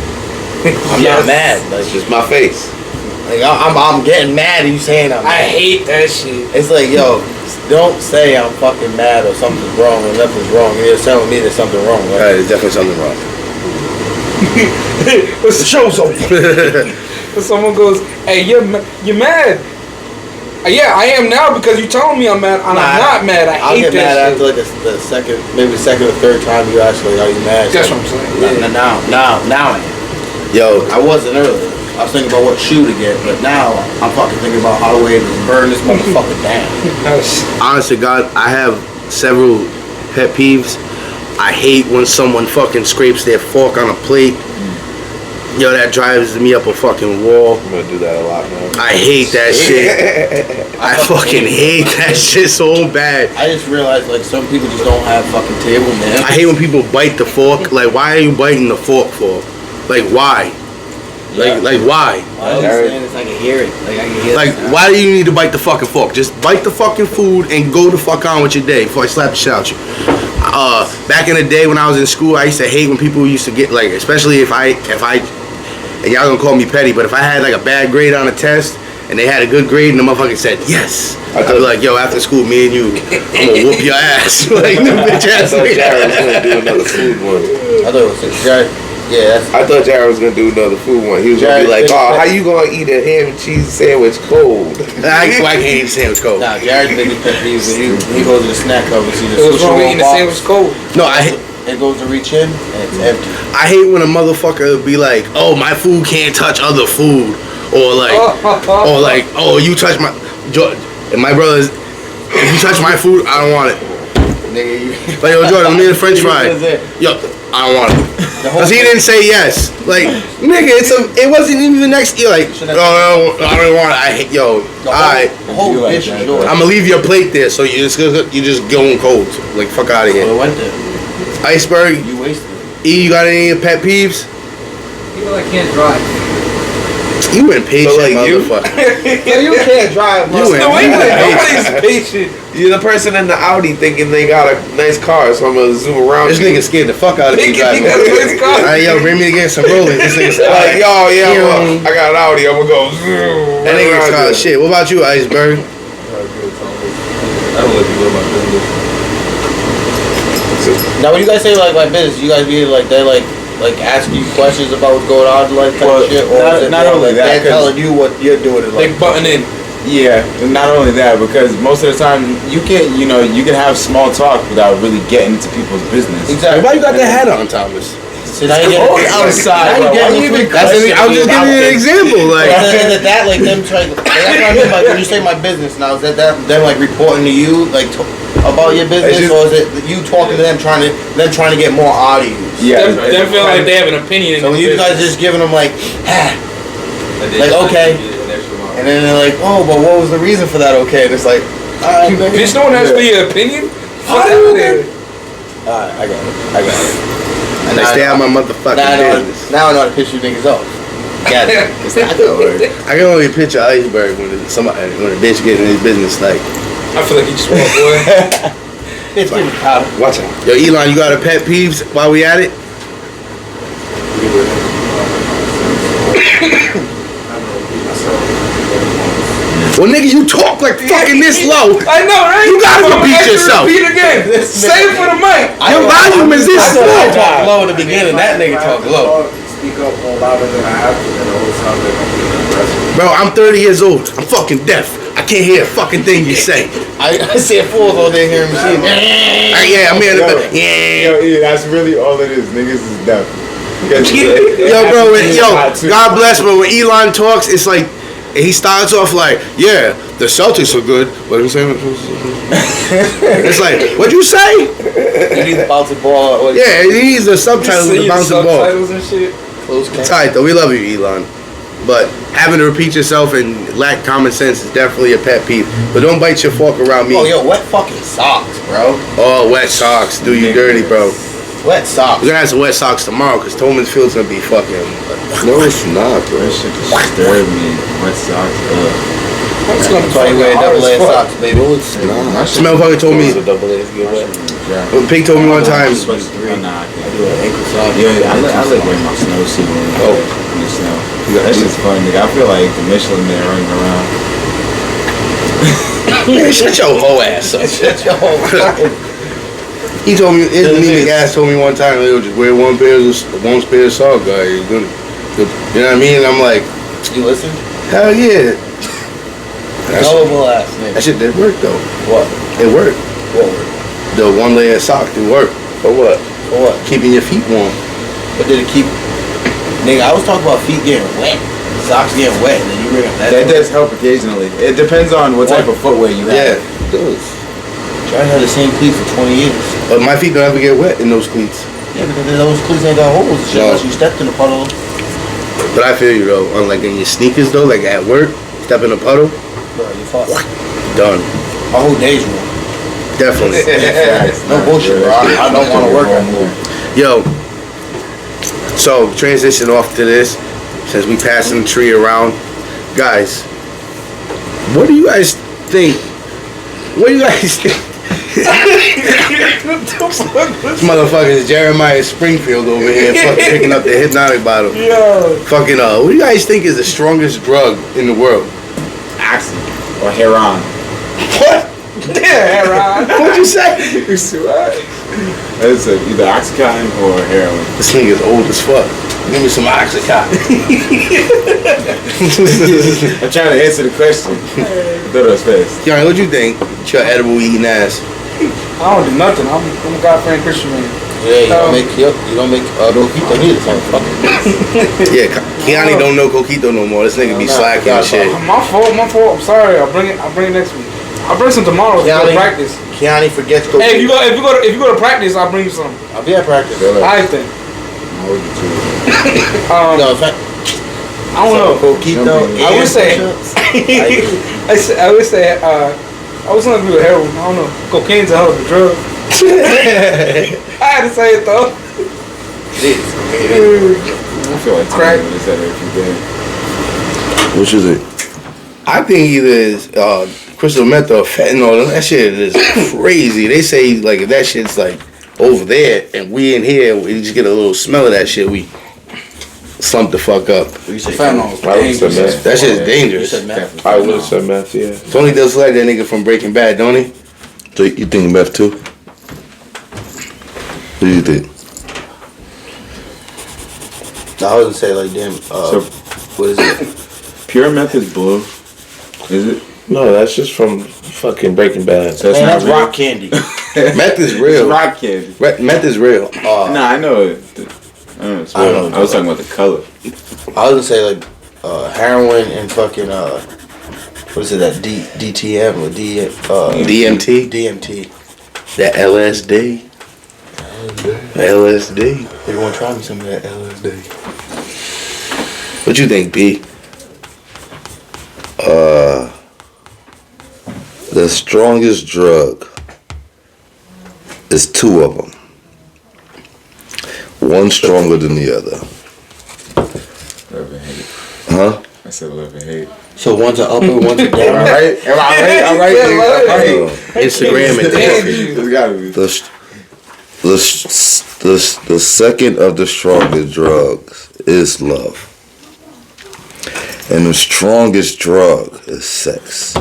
Speaker 2: I'm not mad. Like,
Speaker 8: it's just my face.
Speaker 2: Like, I'm getting mad at you saying I'm mad.
Speaker 4: I hate that shit.
Speaker 2: It's like, yo, don't say I'm fucking mad or something's wrong or nothing's wrong. You're just telling me there's something wrong, right?
Speaker 1: There's definitely something wrong.
Speaker 4: The show's over. When someone goes, hey, you're mad. Yeah, I am now because you told me I'm mad. I'm not mad.
Speaker 2: I'll
Speaker 4: hate
Speaker 2: get mad
Speaker 4: that
Speaker 2: after like the second or third time you actually are you mad?
Speaker 4: That's what I'm saying.
Speaker 2: Yeah. Now I am.
Speaker 1: Yo,
Speaker 2: I wasn't earlier. I was thinking about what shoe to get, but now I'm fucking thinking about how to way to burn this motherfucker down.
Speaker 1: honest to God, I have several pet peeves. I hate when someone fucking scrapes their fork on a plate. Yo, that drives me up a fucking wall.
Speaker 8: I'm gonna do that a lot now.
Speaker 1: I hate that shit. I fucking hate that shit so bad.
Speaker 2: I just realized like some people just don't have fucking table manners.
Speaker 1: I hate when people bite the fork. Like, why are you biting the fork for? Like, why? Like why?
Speaker 2: I understand this. I can hear it. Like I can hear.
Speaker 1: Like, why do you need to bite the fucking fork? Just bite the fucking food and go the fuck on with your day before I slap the shit out you. Back in the day when I was in school, I used to hate when people used to get like, especially if I, and y'all gonna call me petty, but if I had like a bad grade on a test and they had a good grade and the motherfucker said yes, I'd be like, yo, after school, me and you, I'm gonna whoop your ass. Like, the bitch ass.
Speaker 8: I thought Jared was gonna do another food one.
Speaker 2: I thought it was Jared. Yeah,
Speaker 8: I thought Jared was gonna do another food one. He was gonna be like, "Oh, how you gonna eat a ham and cheese sandwich cold?"
Speaker 1: I can't eat the sandwich cold.
Speaker 2: Nah, Jared's biggest pet peeve is when he goes to the snack cupboard, see the
Speaker 4: What's wrong with eating the sandwich cold?
Speaker 1: No,
Speaker 2: it goes to reach in and it's empty.
Speaker 1: I hate when a motherfucker be like, "Oh, my food can't touch other food," or like, "Oh, you touch my," and my brother's, "If you touch my food, I don't want it."
Speaker 2: Nigga, you.
Speaker 1: Like, yo, Jordan, let me get a French fry. Yo, I don't want it. Cause he didn't say yes. Like, nigga, it wasn't even the next year. Like, no, I don't want it. I hate, yo. Alright,
Speaker 2: The whole dish is yours.
Speaker 1: I'm gonna leave your plate there, so you just going cold. Like, fuck out of here.
Speaker 2: Well, it went there.
Speaker 1: Iceberg.
Speaker 2: You wasted it.
Speaker 1: E, you got any pet peeves?
Speaker 9: People that can't drive.
Speaker 1: You impatient,
Speaker 8: So, like, you?
Speaker 1: motherfucker.
Speaker 9: You can't drive.
Speaker 1: You
Speaker 8: No, wait,
Speaker 1: impatient.
Speaker 8: nobody's patient. You're the person in the Audi thinking they got a nice car, so I'm gonna zoom around.
Speaker 1: This nigga scared the fuck out of me
Speaker 8: Thinking he
Speaker 1: driving.
Speaker 8: got a nice car.
Speaker 1: Alright, yo, bring me against some rolling. This nigga's
Speaker 8: Like, yo, yeah, well,
Speaker 1: That
Speaker 8: I got an Audi. I'm gonna go zoom.
Speaker 1: nigga's
Speaker 8: around
Speaker 1: hot
Speaker 8: you.
Speaker 1: shit. What about you, Iceberg?
Speaker 7: I don't let you live my business.
Speaker 2: Now, when you guys say like my business, you guys be like they like asking you questions about what's going on, like type
Speaker 3: Well,
Speaker 2: of shit, or
Speaker 3: not-
Speaker 2: is it
Speaker 3: not
Speaker 2: more
Speaker 3: only
Speaker 2: like
Speaker 3: that,
Speaker 2: they're
Speaker 3: 'cause-
Speaker 2: telling you what you're doing is
Speaker 4: They
Speaker 2: like.
Speaker 4: button in.
Speaker 3: Yeah, and not only that, because most of the time you can, you can have small talk without really getting into people's business.
Speaker 2: Exactly.
Speaker 1: Why you got that hat on, Thomas?
Speaker 2: So now you get
Speaker 3: outside,
Speaker 2: Now you
Speaker 3: bro.
Speaker 2: get
Speaker 3: Why you even
Speaker 1: That's I was just giving you an example. Like,
Speaker 2: that like them trying. That's what I mean. Like when you say my business now, is that them like reporting to you like about your business,
Speaker 8: It's just-
Speaker 2: or is it you talking to them trying to get more out of you?
Speaker 3: Yeah,
Speaker 4: Them feel like they have an opinion.
Speaker 2: So
Speaker 4: in
Speaker 2: when
Speaker 4: the
Speaker 2: you guys
Speaker 4: business.
Speaker 2: just giving them like, like okay, and then they're like, oh, but what was the reason for that? Okay, and it's like, alright,
Speaker 4: Bitch, no one has for your opinion. Fuck out of there.
Speaker 2: alright, I got it. And
Speaker 1: I
Speaker 2: now
Speaker 1: stay
Speaker 2: I
Speaker 1: out
Speaker 2: know-
Speaker 1: my motherfucking
Speaker 2: now I know-
Speaker 1: business.
Speaker 2: Now I know how to piss you niggas off. Got it. It's not gonna work.
Speaker 1: I can only picture Iceberg when a bitch get in his business. Like,
Speaker 4: I feel like you just want boy.
Speaker 2: It's getting powder.
Speaker 8: Watch out.
Speaker 1: yo, Elon, you got a pet peeves while we at it? Well, nigga, you talk like fucking this low.
Speaker 4: I know, right?
Speaker 1: You gotta
Speaker 4: I'm
Speaker 1: repeat
Speaker 4: gonna ask you to
Speaker 1: yourself.
Speaker 4: Repeat again. Say it for the mic.
Speaker 1: Your volume is this
Speaker 2: I thought I
Speaker 1: low.
Speaker 2: talked low in the beginning. That nigga talk low.
Speaker 7: Speak up more louder than I have to, and the whole time they're gonna be aggressive.
Speaker 1: Bro, I'm 30 years old. I'm fucking deaf. I can't hear a fucking thing you say.
Speaker 2: I said fools all day hearing machine.
Speaker 1: Yeah, I'm here. Yeah.
Speaker 3: Yo, that's really all it is. Niggas is deaf.
Speaker 1: Yo, bro, God bless, bro. When Elon talks, it's like he starts off like, yeah, the Celtics are good. What did he say? It's like, what'd you say?
Speaker 2: You need to bounce the ball.
Speaker 1: Yeah, he needs the subtitles with the
Speaker 4: See
Speaker 1: bouncing ball.
Speaker 4: subtitles and shit.
Speaker 2: Close
Speaker 1: It's
Speaker 2: catch.
Speaker 1: tight though. We love you, Elon. But having to repeat yourself and lack common sense is definitely a pet peeve. But don't bite your fork around me.
Speaker 2: Oh, yo, wet fucking socks, bro.
Speaker 1: Oh, wet socks do you dirty, bro.
Speaker 2: Wet socks.
Speaker 1: We're gonna have some wet socks tomorrow because Tolman's Field's gonna be fucking.
Speaker 5: No, it's not, bro.
Speaker 3: That shit disturb me. Wet socks.
Speaker 4: That's gonna
Speaker 2: That's why you wear double-A socks, baby.
Speaker 5: No, it's not.
Speaker 1: This motherfucker told me.
Speaker 2: The double-A's get wet.
Speaker 1: When Pink told me one time.
Speaker 3: Nah, I
Speaker 2: I do an ankle sock.
Speaker 3: Yeah, I like wearing my snowsuit when in the snow. That shit's fun, nigga. I feel like the Michelin man running around.
Speaker 1: Man, shut your whole ass up. He told me, his anemic ass told me one time, he'll just wear one pair of socks, guy. You're gonna, you know what I mean? And I'm like,
Speaker 2: You listen?
Speaker 1: hell yeah.
Speaker 2: Gullible ass
Speaker 1: That
Speaker 2: nigga.
Speaker 1: shit did work though.
Speaker 2: What?
Speaker 1: It worked.
Speaker 2: What?
Speaker 1: The one layer of sock did work.
Speaker 8: For what?
Speaker 2: For what?
Speaker 1: Keeping your feet warm.
Speaker 2: But did it keep? Nigga, I was talking about feet getting wet. Socks getting wet, and then you bring up that.
Speaker 3: That does help occasionally. It depends on what type of footwear you
Speaker 1: Yeah,
Speaker 3: have.
Speaker 1: it does.
Speaker 2: Try to have the same cleats for 20 years.
Speaker 1: But my feet don't ever get wet in those cleats.
Speaker 2: Yeah, because those cleats ain't got holes. Shit,
Speaker 1: No.
Speaker 2: unless you stepped in a puddle.
Speaker 1: But I feel you though. Unlike in your sneakers though, like at work, step in a puddle,
Speaker 2: Bro, you fucked.
Speaker 1: done.
Speaker 2: My whole day's ruined.
Speaker 1: Definitely.
Speaker 2: No bullshit, bro. I don't want to work anymore.
Speaker 1: Yo, so transition off to this. since we passing the tree around, guys, what do you guys think? What do you guys think? This motherfucker is Jeremiah Springfield over here, fucking picking up the hypnotic bottle.
Speaker 4: Yo.
Speaker 1: Fucking what do you guys think is the strongest drug in the world?
Speaker 3: Oxy or heroin.
Speaker 1: What?
Speaker 4: Yeah, Ron.
Speaker 1: What'd you say?
Speaker 3: It's either Oxycontin or heroin.
Speaker 1: This nigga's old as fuck. Give me some Oxycontin.
Speaker 3: I'm trying to answer the question. Thought it was fast.
Speaker 1: Johnny, what you think? Your edible eating ass.
Speaker 4: I don't do nothing. I'm a God-fearing Christian man.
Speaker 2: Yeah, you don't make coquito neither.
Speaker 1: Yeah, Keanu don't know coquito no more. This nigga be slacking and shit.
Speaker 4: My fault. I'm sorry. I'll bring it next week. I'll bring some tomorrow.
Speaker 2: Keanu,
Speaker 4: to practice.
Speaker 2: Keanu forgets coquito.
Speaker 4: Hey, if you go to practice, I'll bring you some.
Speaker 2: I'll be at practice.
Speaker 4: I think.
Speaker 2: No, in fact,
Speaker 4: I don't know.
Speaker 2: coquito.
Speaker 4: I would say. I would say. I was gonna agree with heroin. I don't know. Cocaine's a hell of a drug. I had to say it though.
Speaker 3: I feel like
Speaker 4: Crack.
Speaker 3: Tony would have said it if you did.
Speaker 5: What you think?
Speaker 1: I think either is crystal meth or fentanyl. That shit is crazy. They say like if that shit's like over there and we in here, we just get a little smell of that shit, we slump the fuck up.
Speaker 4: Fentanyl.
Speaker 8: I would say meth.
Speaker 1: That shit is dangerous.
Speaker 8: I would have said meth, yeah.
Speaker 1: Tony does like that nigga from Breaking Bad, don't he?
Speaker 5: So you think meth too? What do you think?
Speaker 2: I was gonna say like damn. What is it?
Speaker 3: Pure meth is blue. Is it?
Speaker 8: No, that's just from fucking Breaking Bad.
Speaker 3: So
Speaker 2: Man, that's
Speaker 3: real?
Speaker 2: rock candy.
Speaker 1: Meth is
Speaker 3: It's
Speaker 1: real.
Speaker 3: rock candy.
Speaker 1: Meth is real.
Speaker 3: Nah, I know it. I don't know. It's real. I was talking about the color.
Speaker 2: I was gonna say like heroin and fucking what is it, that DTM or
Speaker 1: DMT.
Speaker 2: DMT.
Speaker 1: That LSD. LSD.
Speaker 2: They want to try me some of that LSD.
Speaker 1: What you think, B?
Speaker 5: The strongest drug is two of them. One stronger than the other.
Speaker 3: Love and hate.
Speaker 5: Huh?
Speaker 3: I said love and hate.
Speaker 2: So one's an up and one's a down.
Speaker 3: Am I right?
Speaker 1: Instagram and
Speaker 3: It's gotta be.
Speaker 5: The second of the strongest drugs is love. And the strongest drug is sex.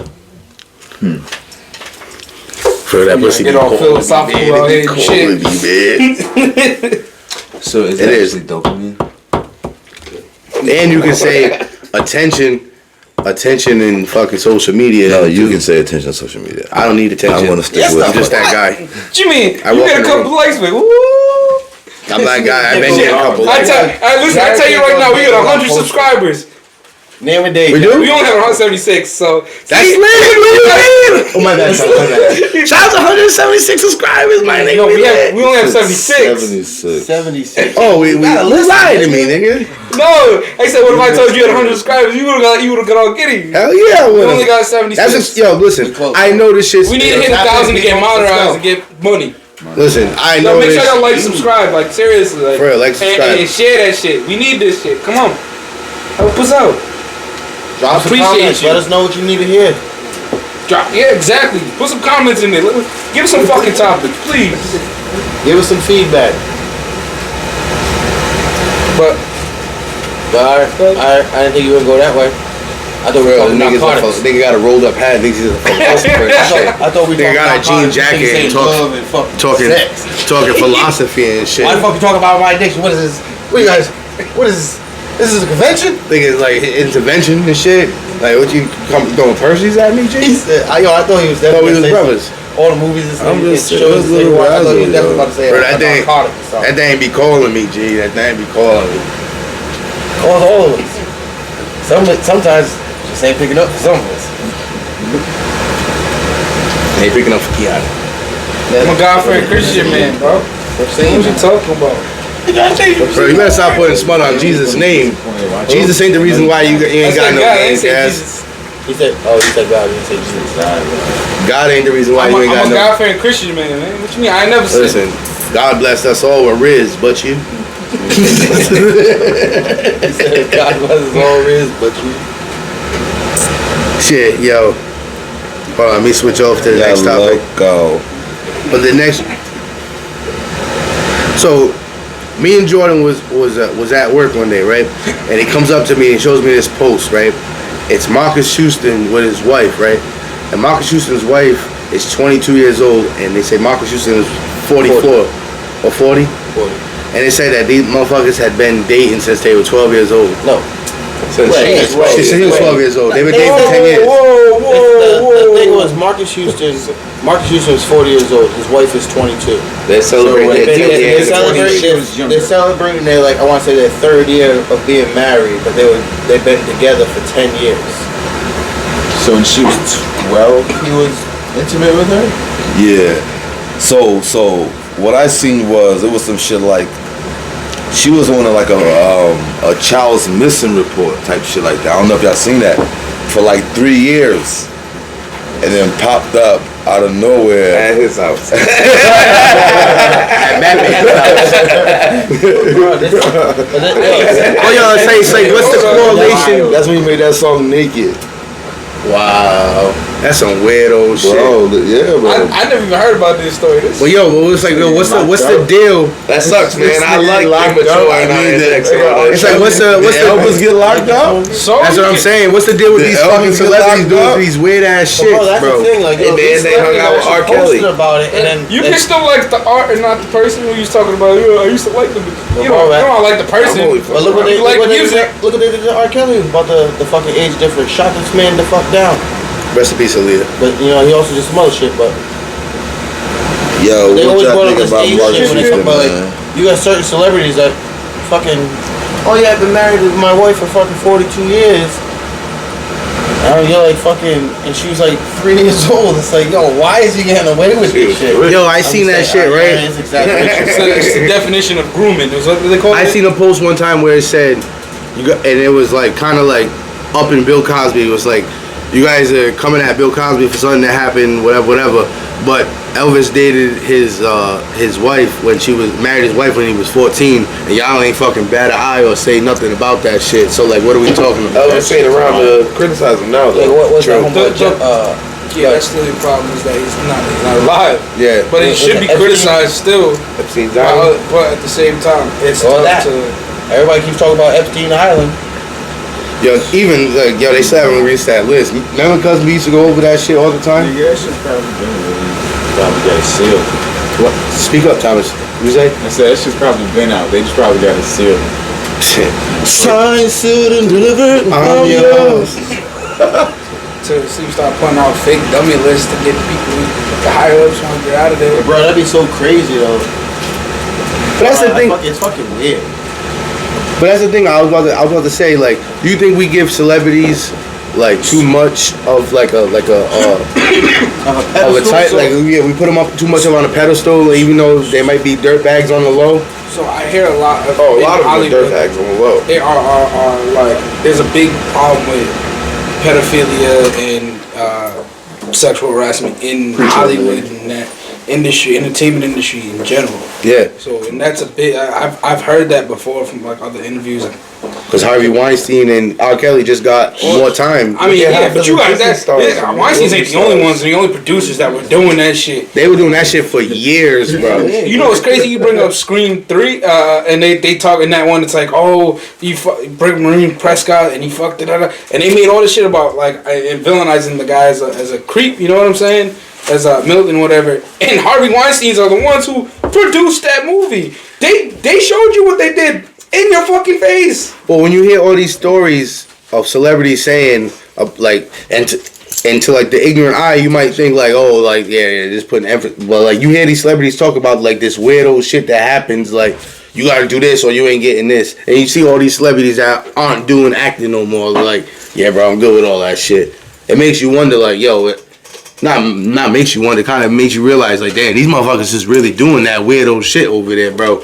Speaker 1: For that pussy
Speaker 4: Get all philosophical out here and shit.
Speaker 3: So is
Speaker 1: It
Speaker 3: it
Speaker 1: is.
Speaker 3: actually dopamine?
Speaker 1: And you can say attention in fucking social media.
Speaker 5: No, you can say attention on social media.
Speaker 1: I don't need attention.
Speaker 5: I want to stick
Speaker 1: I'm
Speaker 5: with
Speaker 1: just that guy.
Speaker 4: What you mean?
Speaker 1: I
Speaker 4: You
Speaker 1: walk
Speaker 4: get
Speaker 1: in
Speaker 4: a
Speaker 1: the
Speaker 4: couple
Speaker 1: room.
Speaker 4: likes, man. Woo!
Speaker 1: I'm that guy. I've been getting a couple.
Speaker 4: I tell you right now, we got 100 subscribers.
Speaker 2: Name a date.
Speaker 1: We do?
Speaker 4: We only have 176, so
Speaker 1: That's lit. Oh my bad. Shout out to 176 subscribers, my nigga.
Speaker 4: no, we only have 76.
Speaker 5: 76.
Speaker 2: 76.
Speaker 1: Oh, we lied to me, nigga.
Speaker 4: No, I said, what if I told you you had 100 subscribers? You would have got all giddy.
Speaker 1: Hell yeah, I
Speaker 4: We
Speaker 1: would've.
Speaker 4: only got 76.
Speaker 1: That's just, yo, listen. I know this shit's.
Speaker 4: We need to hit 1,000 to get monetized and get money.
Speaker 1: Listen, I know
Speaker 4: So make
Speaker 1: this.
Speaker 4: sure y'all like, subscribe, like seriously, like,
Speaker 1: For real, like, subscribe.
Speaker 4: and share that shit. We need this shit. Come on, help us out.
Speaker 2: Drop some
Speaker 4: Appreciate
Speaker 2: comments.
Speaker 4: you.
Speaker 2: Let us know what you need to hear.
Speaker 4: Yeah, exactly. Put some comments in there. Give us some fucking topics, please.
Speaker 2: Give us some feedback.
Speaker 4: But
Speaker 2: I didn't think you would go that way. I thought we were
Speaker 1: Bro,
Speaker 2: talking about
Speaker 1: niggas,
Speaker 2: cards.
Speaker 1: nigga got a rolled up hat. Niggas is a philosopher and shit.
Speaker 2: I thought we
Speaker 1: Nigga
Speaker 2: talking
Speaker 1: got a
Speaker 2: about
Speaker 1: jean
Speaker 2: cards.
Speaker 1: jacket
Speaker 2: Niggas
Speaker 1: and
Speaker 2: saying love and fucking sex.
Speaker 1: talking philosophy and shit.
Speaker 2: Why the fuck you talking about my addiction? What is this? What you guys? What is this? This is a convention?
Speaker 1: Niggas like intervention and shit. Like what you come throwing Percy's at me,
Speaker 2: He
Speaker 1: G?
Speaker 2: said, I thought he was
Speaker 1: Thought we
Speaker 2: definitely
Speaker 1: was
Speaker 2: gonna say
Speaker 1: brothers.
Speaker 2: all the movies and
Speaker 5: I'm just
Speaker 2: shows
Speaker 5: saying,
Speaker 2: and
Speaker 5: those
Speaker 2: I thought he was
Speaker 5: little
Speaker 2: definitely about to say
Speaker 1: Bro,
Speaker 2: a
Speaker 1: that thing-
Speaker 2: narcotic or something.
Speaker 1: That thing be calling me, G. That thing be calling me.
Speaker 2: Calls all of us. Sometimes just ain't picking up for some of us.
Speaker 1: They picking up for Keanu.
Speaker 4: I'm a God-fearing Christian man, bro.
Speaker 2: Stop
Speaker 4: What
Speaker 2: saying
Speaker 4: you
Speaker 2: that.
Speaker 4: talking about?
Speaker 1: Bro, you better stop putting smut on Jesus' name. Jesus ain't the reason why you ain't got no
Speaker 4: I
Speaker 1: name,
Speaker 4: ain't say
Speaker 1: guys.
Speaker 4: Jesus.
Speaker 2: He said God, he didn't say Jesus.
Speaker 1: God ain't the reason why
Speaker 4: I'm
Speaker 1: you ain't
Speaker 4: a
Speaker 1: got no.
Speaker 4: God-fearing Christian man. What you mean? I ain't never said.
Speaker 1: Listen, God blessed us all with Riz, but you.
Speaker 2: He said God bless all is, but you.
Speaker 1: Shit, yo. Hold on, let me switch off to the next topic.
Speaker 5: Go.
Speaker 1: But the next. So, me and Jordan was at work one day, right? And he comes up to me and shows me this post, right? It's Marcus Houston with his wife, right? And Marcus Houston's wife is 22 years old, and they say Marcus Houston is 44 or 40.
Speaker 2: 40.
Speaker 1: And they say that these motherfuckers had been dating since they were 12 years old.
Speaker 2: No.
Speaker 8: Since
Speaker 1: He was 12 years old. They've been dating for 10 years.
Speaker 2: The thing was Marcus Houston was 40 years old. His wife is 22.
Speaker 8: They're celebrating their 10 years.
Speaker 2: They're celebrating their, like, I want to say their third year of being married, but they've been together for 10 years.
Speaker 3: So when she was 12, he was intimate with her?
Speaker 5: Yeah. So what I seen was it was some shit like she was on like a child's missing report type shit like that. I don't know if y'all seen that for like 3 years, and then popped up out of nowhere
Speaker 8: At his house.
Speaker 1: At Batman's house. Oh, yo, say, what's the correlation?
Speaker 5: That's when he made that song Naked.
Speaker 1: Wow, that's some weirdo shit.
Speaker 5: Bro, yeah, bro.
Speaker 4: I never even heard about this story.
Speaker 1: Well, yo, but it's like, yo, what's the deal?
Speaker 8: That sucks, man. I like immature and
Speaker 1: It's like, what's the
Speaker 5: Elvis get locked up?
Speaker 4: So
Speaker 1: That's what I'm saying. What's the deal with
Speaker 5: The
Speaker 1: these fucking
Speaker 5: Elvis get
Speaker 1: celebrities
Speaker 5: locked
Speaker 1: doing
Speaker 5: up?
Speaker 1: these weird ass shit,
Speaker 2: Bro, that's
Speaker 1: bro?
Speaker 2: the thing. Like,
Speaker 8: Hey,
Speaker 2: yo,
Speaker 8: man,
Speaker 2: these
Speaker 8: they hung
Speaker 2: celebrities
Speaker 8: out with R.
Speaker 2: actually
Speaker 8: Kelly.
Speaker 2: posted about it, and then
Speaker 4: You can still like the art and not the person who you was talking about. I used to like the. You don't like the person.
Speaker 2: But look what they
Speaker 4: You like
Speaker 2: look what they
Speaker 4: music.
Speaker 2: did. Look what they did to R. Kelly about the fucking age difference. Shot this man the fuck down.
Speaker 1: Rest in peace, Aaliyah.
Speaker 2: But you know he also did some other shit. But
Speaker 5: Yo,
Speaker 2: they
Speaker 5: what
Speaker 2: always
Speaker 5: y'all
Speaker 2: brought up
Speaker 5: think
Speaker 2: this
Speaker 5: about
Speaker 2: age
Speaker 5: Marcus
Speaker 2: shit when they talk
Speaker 5: Houston,
Speaker 2: about like
Speaker 5: man?
Speaker 2: you got certain celebrities that fucking. Oh yeah, I've been married to my wife for fucking 42 years. And you're like fucking, and she was like 3 years old. It's like, yo, why is he getting away with this shit?
Speaker 1: Yo, I seen that shit, right?
Speaker 2: It's exaggeration.
Speaker 4: It's the definition of grooming. Is what they call it.
Speaker 1: I seen a post one time where it said, and it was like kind of like up in Bill Cosby. It was like, you guys are coming at Bill Cosby for something that happened, whatever. But Elvis dated his wife when she was married. His wife when he was 14, and y'all ain't fucking bat an eye or say nothing about that shit. So like, what are we talking about?
Speaker 8: Elvis ain't around to criticize him now,
Speaker 2: Like,
Speaker 8: though.
Speaker 2: what's that homeboy?
Speaker 4: Yeah, that's the only problem is that he's not alive.
Speaker 1: Yeah,
Speaker 4: But he should be criticized still.
Speaker 8: Epstein's Island.
Speaker 4: But at the same time, it's
Speaker 2: Well,
Speaker 4: tough
Speaker 2: that.
Speaker 4: to.
Speaker 2: Everybody keeps talking about Epstein Island.
Speaker 1: yo, even like, yo, they still haven't reached that list. Remember, cuz we used to go over that shit all the time.
Speaker 3: Yeah, that shit's probably got it sealed.
Speaker 1: What? Speak up, Thomas. You say?
Speaker 3: I said that shit's probably been out. They just probably got it sealed.
Speaker 1: Shit.
Speaker 5: Signed, sealed, and delivered.
Speaker 1: I'm yours.
Speaker 4: To see you start putting out fake dummy lists to get people, the higher ups want to get out of there.
Speaker 2: Bro, that'd be so crazy though.
Speaker 1: But that's the thing.
Speaker 2: It's fucking weird.
Speaker 1: But that's the thing. I was about to say. Like, do you think we give celebrities like too much of like a type? Like, yeah, we put them up too much on a pedestal, even though they might be dirtbags on the low.
Speaker 4: So I hear a lot of
Speaker 8: A lot of them are
Speaker 4: Hollywood,
Speaker 8: dirtbags on the low.
Speaker 4: they are like there's a big problem with pedophilia and sexual harassment in Hollywood and that industry, entertainment industry in general.
Speaker 1: Yeah,
Speaker 4: So and that's a big. I've heard that before from like other interviews.
Speaker 1: because Harvey Weinstein and R. Kelly just got more time.
Speaker 4: I mean, yeah,
Speaker 8: half
Speaker 4: but
Speaker 8: of
Speaker 4: you
Speaker 8: the
Speaker 4: got
Speaker 8: Disney
Speaker 4: that.
Speaker 8: stars,
Speaker 4: Weinstein's ain't the
Speaker 8: movie
Speaker 4: only
Speaker 8: stars.
Speaker 4: ones and the only producers that were doing that shit.
Speaker 1: They were doing that shit for years, bro.
Speaker 4: You know what's crazy? You bring up Scream 3, and they talk in that one. It's like, oh, you bring Maureen Prescott and he fucked it, and they made all this shit about like and villainizing the guy as a creep. You know what I'm saying? As Milton, whatever. And Harvey Weinstein's are the ones who produced that movie. They showed you what they did in your fucking face.
Speaker 1: Well, when you hear all these stories of celebrities saying, like, and to like the ignorant eye, you might think like, oh, like yeah, just putting emphasis. But like you hear these celebrities talk about like this weirdo shit that happens, like you gotta do this or you ain't getting this, and you see all these celebrities that aren't doing acting no more. Like, yeah, bro, I'm good with all that shit. It makes you wonder, like, yo, not makes you wonder, kind of makes you realize, like, damn, these motherfuckers is really doing that weirdo shit over there, bro.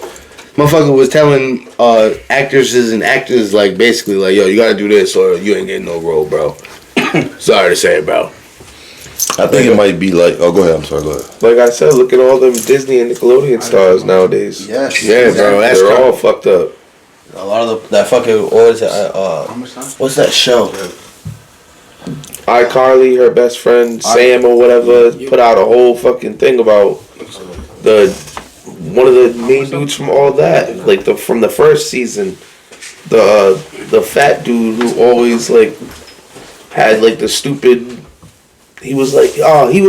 Speaker 1: Motherfucker was telling actresses and actors, like, basically, like, yo, you gotta do this or you ain't getting no role, bro. Sorry to say it, bro.
Speaker 5: I think it might be like. Oh, go ahead. I'm sorry. Go ahead.
Speaker 8: Like I said, look at all them Disney and Nickelodeon stars nowadays.
Speaker 2: Yes.
Speaker 1: Yeah, bro. That's
Speaker 8: They're all fucked up.
Speaker 2: A lot of that fucking what is it? What's that show?
Speaker 8: iCarly, her best friend Sam or whatever, put out a whole fucking thing about one of the main dudes from all that, like from the first season, the fat dude who always like had like the stupid. He was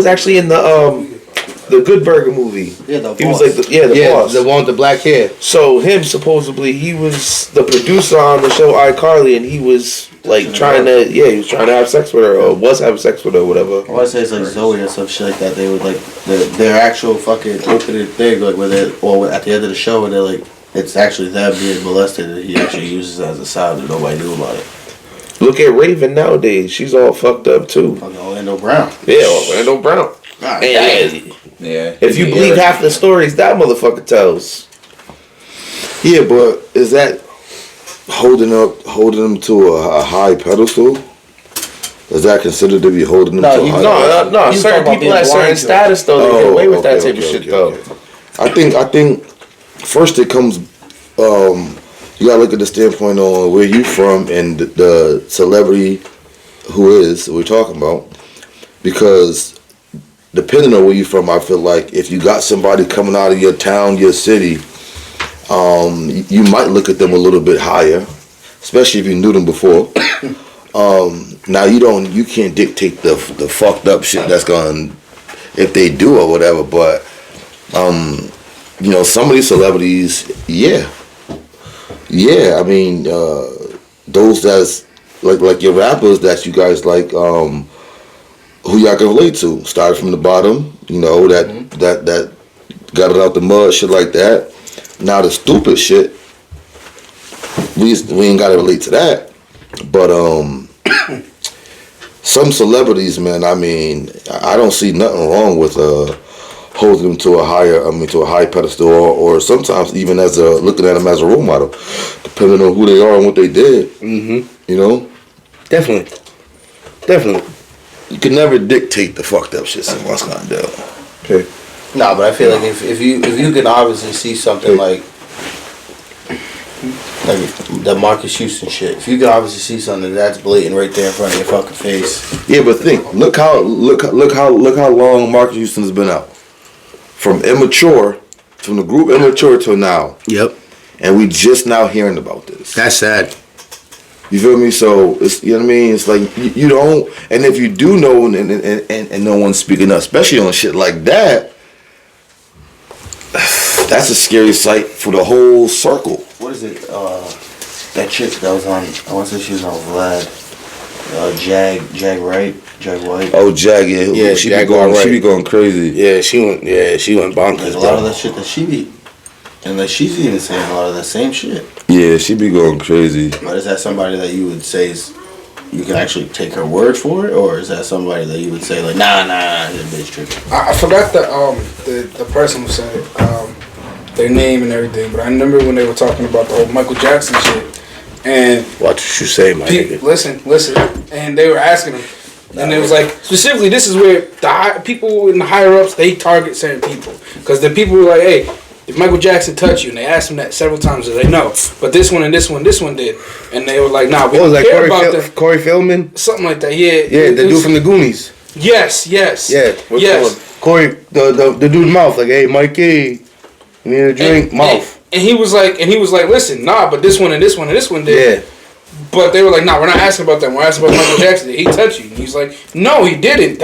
Speaker 8: actually in the Good Burger movie.
Speaker 2: Yeah, the
Speaker 8: he
Speaker 2: boss.
Speaker 8: was like the boss.
Speaker 1: The one with the black hair.
Speaker 8: So him supposedly he was the producer on the show iCarly, and he was like trying to have sex with her or was having sex with her or whatever.
Speaker 2: I want to say it's like Zoe or some shit like that. They would like their actual fucking opening thing, like where they or at the end of the show, where they're like it's actually them being molested, and he actually uses it as a sound, and nobody knew about it.
Speaker 8: Look at Raven nowadays; she's all fucked up too.
Speaker 2: Fucking Orlando Brown.
Speaker 8: Yeah, Orlando Brown. And
Speaker 3: Yeah.
Speaker 8: if you believe half the stories that motherfucker tells.
Speaker 5: Yeah, but is that holding them to a high pedestal? Is that considered to be holding them to a high?
Speaker 8: No.
Speaker 2: He's
Speaker 8: Certain
Speaker 2: talking
Speaker 8: people
Speaker 2: about
Speaker 8: at
Speaker 2: being
Speaker 8: certain
Speaker 2: blind to it.
Speaker 8: status though, they get away with that
Speaker 5: okay,
Speaker 8: type of shit though.
Speaker 5: I think first it comes. You gotta look at the standpoint on where you from and the celebrity who is we're talking about, because depending on where you from, I feel like if you got somebody coming out of your town, your city, you might look at them a little bit higher, especially if you knew them before. Now you can't dictate the fucked up shit that's going if they do or whatever, but some of these celebrities, yeah. I mean, those that's like your rappers that you guys like, who y'all can relate to. Started from the bottom, that got it out the mud, shit like that. Now the stupid shit, we ain't gotta relate to that. But some celebrities, man, I mean, I don't see nothing wrong with holding them to a high pedestal, or sometimes even looking at them as a role model, depending on who they are and what they did. Mm-hmm. Definitely. You can never dictate the fucked up shit someone's gonna do.
Speaker 8: Okay.
Speaker 2: No, but I feel like if you can obviously see something like the Marcus Houston shit, if you can obviously see something that's blatant right there in front of your fucking face.
Speaker 5: Yeah, but look how long Marcus Houston has been out. From the group Immature till now.
Speaker 1: Yep.
Speaker 5: And we just now hearing about this.
Speaker 1: That's sad.
Speaker 5: You feel me? So it's what I mean. It's like you don't, and if you do know, and no one's speaking up, especially on shit like that, that's a scary sight for the whole circle.
Speaker 2: What is it? That chick that was on. I want to say she was on Vlad. Jag White.
Speaker 5: Oh, Jag, yeah. She be going crazy.
Speaker 1: Yeah, she went bonkers.
Speaker 2: There's a lot of that shit that she be, and like she's even saying a lot of that same shit.
Speaker 5: Yeah, she be going crazy.
Speaker 2: But is that somebody that you would say you can actually take her word for it, or is that somebody that you would say like, nah, this bitch tripping?
Speaker 4: I forgot the person who said it, their name and everything, but I remember when they were talking about the whole Michael Jackson shit, and
Speaker 1: watch what you say, my nigga.
Speaker 4: Listen, and they were asking him, and it was like specifically, this is where the people in the higher ups they target certain people, because the people were like, hey. If Michael Jackson touched you, and they asked him that several times, they know. But this one and this one did, and they were like, "Nah, we don't care about them."
Speaker 1: Corey Feldman,
Speaker 4: something like that. Yeah,
Speaker 1: yeah, the dude from the Goonies.
Speaker 4: Yes.
Speaker 1: Yeah, Corey, the dude's mouth, like, hey, Mikey, you need a drink, mouth.
Speaker 4: And he was like, listen, nah, but this one and this one and this one did. Yeah. But they were like, nah, we're not asking about them. We're asking about Michael Jackson. Did he touch you? And he's like, no, he didn't.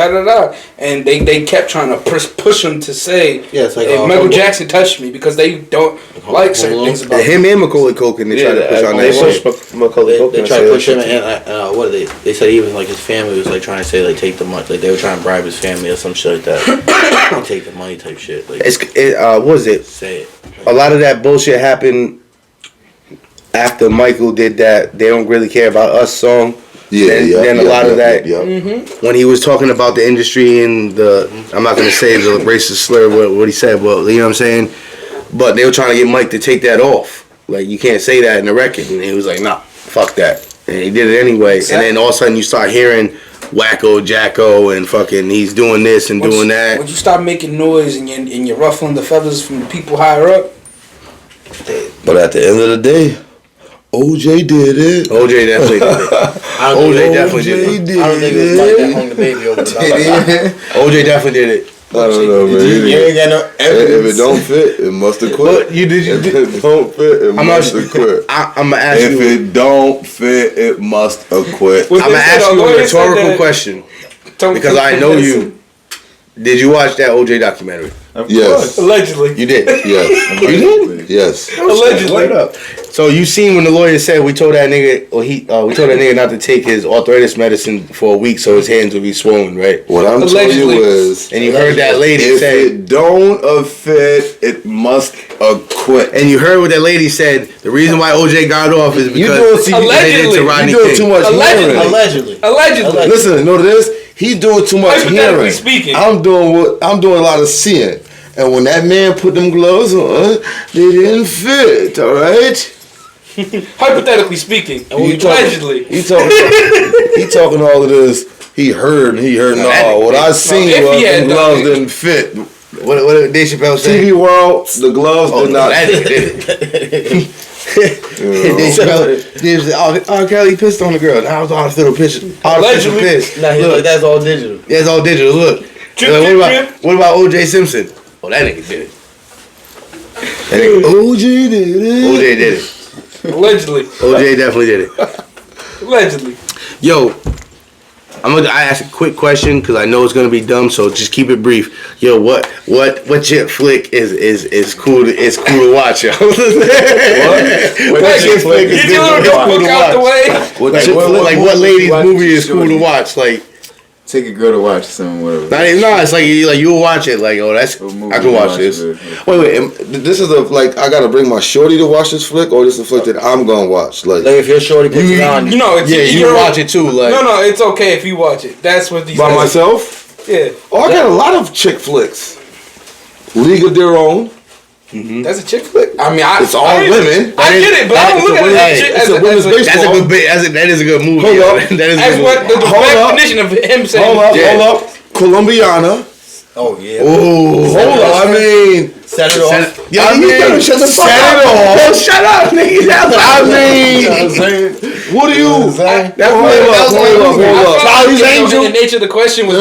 Speaker 4: And they kept trying to push him to say, it's like, if Michael Jackson touched me, because they don't like certain things about
Speaker 1: him. And Macaulay Culkin, they try to push on that shit.
Speaker 2: Macaulay Culkin. They try to push him, and what did they said even like his family was like trying to say like take the money, like they were trying to bribe his family or some shit like that. Take the money type shit. Like,
Speaker 1: what was it?
Speaker 2: Say it.
Speaker 1: A lot of that bullshit happened after Michael did that "They Don't Really Care About Us" song. Then a lot of that when he was talking about the industry and I'm not gonna say the racist slur what he said, but you know what I'm saying. But they were trying to get Mike to take that off. Like, you can't say that in the record, and he was like, nah, fuck that, and he did it anyway. Exactly. And then all of a sudden you start hearing wacko jacko and fucking he's doing this and doing that.
Speaker 4: When you start making noise and you're ruffling the feathers from the people higher up.
Speaker 5: But at the end of the day, OJ did it.
Speaker 1: OJ definitely did it. OJ definitely did it.
Speaker 2: I don't think it was like that hung the baby over the
Speaker 1: OJ definitely did it.
Speaker 5: I don't know, man.
Speaker 2: You ain't got no evidence.
Speaker 5: If it don't fit, it must have quit.
Speaker 1: But you did.
Speaker 5: If it don't fit, it must have quit.
Speaker 1: I'm gonna ask
Speaker 5: If
Speaker 1: you.
Speaker 5: it don't fit, it must have quit.
Speaker 1: I'm gonna ask you a rhetorical question because I know you. Did you watch that OJ documentary?
Speaker 5: Yes.
Speaker 4: Allegedly.
Speaker 1: You did.
Speaker 5: Yes. You did? Yes.
Speaker 4: Allegedly.
Speaker 1: Word up. So you seen when the lawyer said we told that nigga, or we told that nigga not to take his arthritis medicine for a week so his hands would be swollen, right?
Speaker 5: What I'm telling
Speaker 4: Allegedly.
Speaker 5: you is,
Speaker 1: And you heard that lady
Speaker 5: if
Speaker 1: say,
Speaker 5: it don't fit, it must quit.
Speaker 1: and you heard what that lady said. The reason why OJ got off is
Speaker 5: You
Speaker 1: because
Speaker 5: doing
Speaker 1: they did it to
Speaker 4: Allegedly.
Speaker 1: Rodney
Speaker 5: You doing
Speaker 1: King.
Speaker 5: too much
Speaker 4: Allegedly.
Speaker 5: hearing.
Speaker 2: Allegedly.
Speaker 4: Allegedly.
Speaker 5: Listen, you know what it is? He's doing too much
Speaker 4: Hypothetically
Speaker 5: hearing.
Speaker 4: speaking.
Speaker 5: I'm doing a lot of seeing. And when that man put them gloves on, they didn't fit, all right?
Speaker 4: Hypothetically speaking. Allegedly.
Speaker 5: He talking all of this. He heard. No, what I seen
Speaker 4: if
Speaker 5: was
Speaker 4: he had
Speaker 5: them
Speaker 4: done
Speaker 5: gloves
Speaker 4: it.
Speaker 5: didn't fit.
Speaker 1: What did Dave Chappelle say?
Speaker 5: TV World, the gloves
Speaker 1: Oh,
Speaker 5: did not
Speaker 1: that
Speaker 5: fit.
Speaker 1: nigga did. Dave Chappelle, R. Kelly pissed on the girl. Now I was all still pissed.
Speaker 4: Allegedly.
Speaker 1: Pissed.
Speaker 2: Nah, he's like, that's all digital.
Speaker 1: Yeah, it's all digital. Look.
Speaker 4: Drip,
Speaker 1: What about O.J. Simpson? Oh, that nigga did it. That nigga,
Speaker 5: OJ did it.
Speaker 1: O.J. did it.
Speaker 4: Allegedly.
Speaker 1: O.J. definitely did it.
Speaker 4: Allegedly.
Speaker 1: Yo, I ask a quick question because I know it's gonna be dumb, so just keep it brief. Yo, what chick flick is cool to watch, yo? What chick flick is
Speaker 4: Get your little
Speaker 1: cool
Speaker 4: notebook
Speaker 1: to
Speaker 4: out the
Speaker 1: watch?
Speaker 4: way.
Speaker 5: What
Speaker 1: Like
Speaker 5: chick
Speaker 1: what,
Speaker 5: flick
Speaker 1: like what ladies
Speaker 3: watch
Speaker 1: movie is cool to
Speaker 3: shorty?
Speaker 1: watch? Like
Speaker 3: Take a girl to watch something, whatever.
Speaker 1: it's like you'll watch it. Like that's
Speaker 3: What movie
Speaker 1: I can
Speaker 3: you
Speaker 1: watch
Speaker 3: watch
Speaker 1: this.
Speaker 3: it?
Speaker 5: Wait. This is I gotta bring my shorty to watch this flick, or this is a flick that I'm gonna watch. Like
Speaker 2: Like if your shorty puts it on,
Speaker 4: You know, it's
Speaker 1: Yeah, you
Speaker 4: you're-
Speaker 1: watch it too. Like
Speaker 4: No, it's okay if you watch it. That's what these
Speaker 5: by
Speaker 4: guys-
Speaker 5: myself.
Speaker 4: Yeah.
Speaker 5: Oh, I got a lot of chick flicks. League of Their Own.
Speaker 4: That's a chick flick. I mean,
Speaker 5: It's all women.
Speaker 4: I get it, but I don't look at it as a chick.
Speaker 5: It's a women's baseball.
Speaker 1: that's a good bit. That is a good movie.
Speaker 5: Hold
Speaker 1: yo.
Speaker 5: up.
Speaker 1: That is a
Speaker 4: That's
Speaker 1: good
Speaker 4: what
Speaker 1: movie.
Speaker 4: the
Speaker 5: Hold up.
Speaker 4: definition of him saying.
Speaker 5: Hold up. Colombiana.
Speaker 2: oh yeah.
Speaker 1: Oh,
Speaker 5: Hold up. I mean,
Speaker 2: Set it off.
Speaker 1: Yo,
Speaker 5: I
Speaker 1: you
Speaker 5: mean,
Speaker 1: gotta shut the fuck
Speaker 5: set
Speaker 1: up.
Speaker 5: it off.
Speaker 1: Yo, shut up, nigga.
Speaker 5: I mean, what do you? Hold up. Charlie's
Speaker 4: The
Speaker 5: Angel.
Speaker 4: nature of the question was.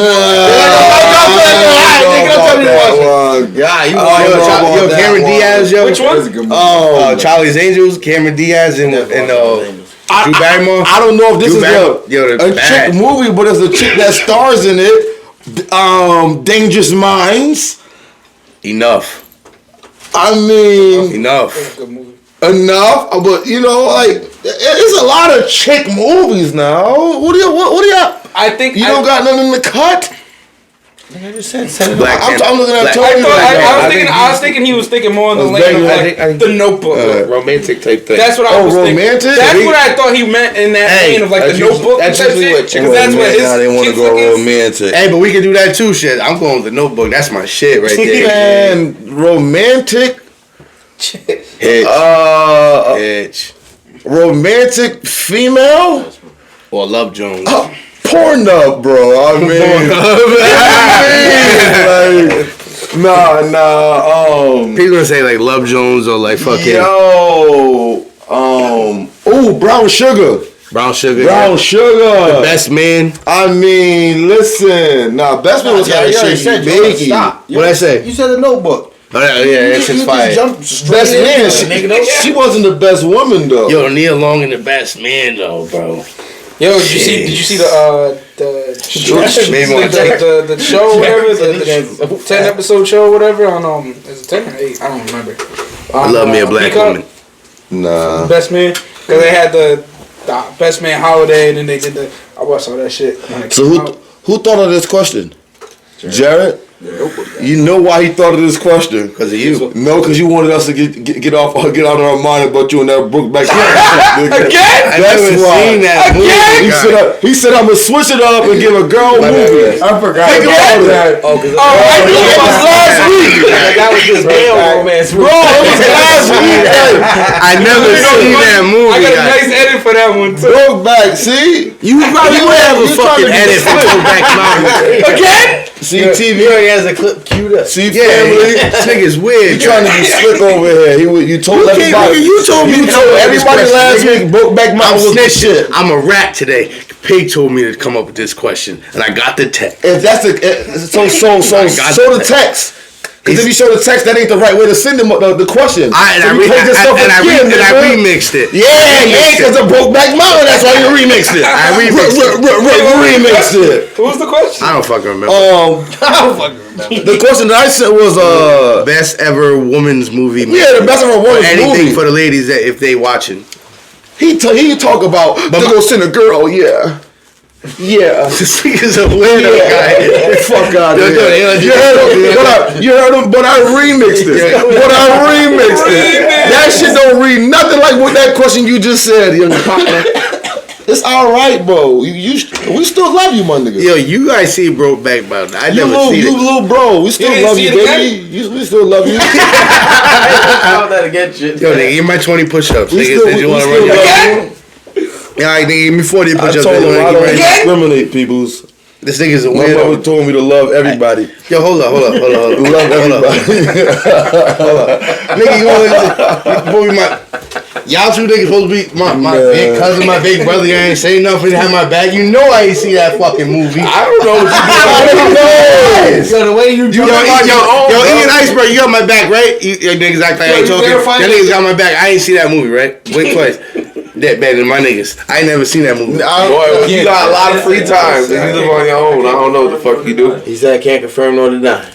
Speaker 1: Yeah, yo, Cameron Diaz, yo.
Speaker 4: Which one?
Speaker 3: That's a good movie.
Speaker 1: Charlie's Angels, Cameron Diaz, and Drew Barrymore.
Speaker 5: I don't know if this
Speaker 1: Drew
Speaker 5: is
Speaker 1: Barrymore.
Speaker 5: a chick movie, but it's a chick that stars in it. Dangerous Minds.
Speaker 1: Enough.
Speaker 5: I mean,
Speaker 1: Enough.
Speaker 5: enough, but there's a lot of chick movies now. What do you?
Speaker 4: I think
Speaker 5: You don't got nothing in the cut.
Speaker 2: I just said set it
Speaker 1: Black
Speaker 2: off.
Speaker 5: I'm looking at
Speaker 1: Black-
Speaker 5: Tony.
Speaker 4: I was thinking he was thinking more on the lane of like the Notebook.
Speaker 1: Romantic type thing.
Speaker 4: That's what I was thinking.
Speaker 5: romantic?
Speaker 4: That's what I thought he meant in that
Speaker 1: Hey,
Speaker 4: lane of like the Notebook.
Speaker 1: that's
Speaker 4: type
Speaker 1: usually
Speaker 4: shit,
Speaker 1: what chick
Speaker 4: 'cause that's what his
Speaker 5: Now they want to
Speaker 4: chick
Speaker 5: go
Speaker 4: flick is.
Speaker 5: romantic.
Speaker 1: Hey, but we can do that too, shit. I'm going with the Notebook. That's my shit right there.
Speaker 5: Man, romantic.
Speaker 1: Hitch. Hitch.
Speaker 5: Romantic female.
Speaker 1: Or Love Jones.
Speaker 5: Porn up, bro. I mean, nah.
Speaker 1: People gonna say like Love Jones or like fucking
Speaker 5: Brown Sugar.
Speaker 1: Brown Sugar.
Speaker 5: Brown Sugar.
Speaker 1: Best Man.
Speaker 5: I mean, listen. Best Man was
Speaker 2: Yeah,
Speaker 5: kind
Speaker 2: you
Speaker 5: of
Speaker 2: already
Speaker 5: shit.
Speaker 2: said
Speaker 5: Baby.
Speaker 2: stop.
Speaker 1: What I say?
Speaker 2: You said the Notebook.
Speaker 1: Oh, yeah, that shit's fire.
Speaker 5: Best Man. She wasn't the best woman though.
Speaker 1: Yo, Nia Long and the Best Man though, bro.
Speaker 4: Yo, did you see the
Speaker 1: Maybe on
Speaker 4: the show, whatever, the 10-episode show, whatever, on is it 10 or 8? I don't remember.
Speaker 1: I love me a black
Speaker 4: Peacock,
Speaker 1: woman.
Speaker 5: Nah.
Speaker 4: Best Man, because they had the Best Man Holiday, and then they did I watched all that shit.
Speaker 5: So who thought of this question? Jared? You know why he thought of this question?
Speaker 1: Because of you.
Speaker 5: No, because you wanted us to get out of our mind about you and that Brokeback Mountain.
Speaker 8: Again?
Speaker 1: I never seen that movie.
Speaker 5: He said, I'm going to switch it up and give a girl movie.
Speaker 3: I forgot
Speaker 5: Think about that.
Speaker 8: I knew it was last week.
Speaker 2: That was just male romance.
Speaker 5: Bro, it was last week.
Speaker 1: I never seen that movie.
Speaker 4: I got a
Speaker 1: guys.
Speaker 4: nice edit for that one too.
Speaker 5: Brokeback, see?
Speaker 1: You probably would have a
Speaker 5: You trying
Speaker 1: fucking
Speaker 5: to be
Speaker 1: edit for
Speaker 5: slick.
Speaker 1: Brokeback Mountain.
Speaker 8: Again?
Speaker 5: See,
Speaker 2: He
Speaker 5: TV.
Speaker 2: already has a clip queued up.
Speaker 5: See,
Speaker 1: Yeah,
Speaker 5: family.
Speaker 1: this nigga's weird.
Speaker 5: You trying to be slick over here. You told everybody.
Speaker 1: You told me.
Speaker 5: You told everybody last week Brokeback
Speaker 1: I'm
Speaker 5: Mountain was the shit.
Speaker 1: snitching. I'm a rat today. Pig told me to come up with this question, and I got the text.
Speaker 5: If that's the so show the text. Because if you show the text, that ain't the right way to send them the question.
Speaker 1: I remixed it.
Speaker 5: Yeah, because it broke back mountain. That's why you remixed it.
Speaker 1: I remixed it.
Speaker 5: Remixed it.
Speaker 4: What was the question?
Speaker 1: I don't fucking remember.
Speaker 5: The question that I sent was
Speaker 1: Best ever woman's movie.
Speaker 5: the best of a woman's
Speaker 1: Anything
Speaker 5: movie.
Speaker 1: for the ladies that if they watching.
Speaker 5: He talk about to go send a girl. Yeah.
Speaker 1: This nigga's a weirdo guy.
Speaker 5: Fuck out of here. You heard him, but I remixed it. That shit don't read nothing like what that question you just said, young partner. It's alright, bro. We still love you, my nigga.
Speaker 1: Yo, you guys see Brokeback Mountain. I never seen
Speaker 5: You
Speaker 1: it.
Speaker 5: little bro. We still
Speaker 4: didn't
Speaker 5: love
Speaker 4: see
Speaker 5: you,
Speaker 4: it
Speaker 5: baby. We still love you.
Speaker 2: Found that again, shit.
Speaker 1: Yo, nigga, give me my 20 push-ups.
Speaker 5: We
Speaker 1: Nigga
Speaker 5: still
Speaker 1: said you want to
Speaker 5: love
Speaker 1: run your...
Speaker 5: you.
Speaker 1: Yeah, all right, nigga, give me 40
Speaker 5: I
Speaker 1: push-ups.
Speaker 5: told him I don't
Speaker 1: This
Speaker 5: discriminate, peoples.
Speaker 1: nigga's a
Speaker 5: My mother
Speaker 1: weirdo.
Speaker 5: told me to love everybody.
Speaker 1: Yo, hold up.
Speaker 5: Love everybody.
Speaker 1: Nigga, you want to... Y'all two niggas supposed to be my big cousin, my big brother. You ain't say nothing to have my back. You know I ain't see that fucking movie.
Speaker 5: I don't know what you did.
Speaker 2: So the way you
Speaker 1: Yo, Ian Iceberg, you got my back, right? You niggas act like I ain't talking. That niggas got my back. I ain't see that movie, right? Wait twice. That better than my niggas. I ain't never seen that movie.
Speaker 8: Boy, you got a lot of free time. You live on your own. I don't know what the fuck you do.
Speaker 2: He said I can't confirm nor deny.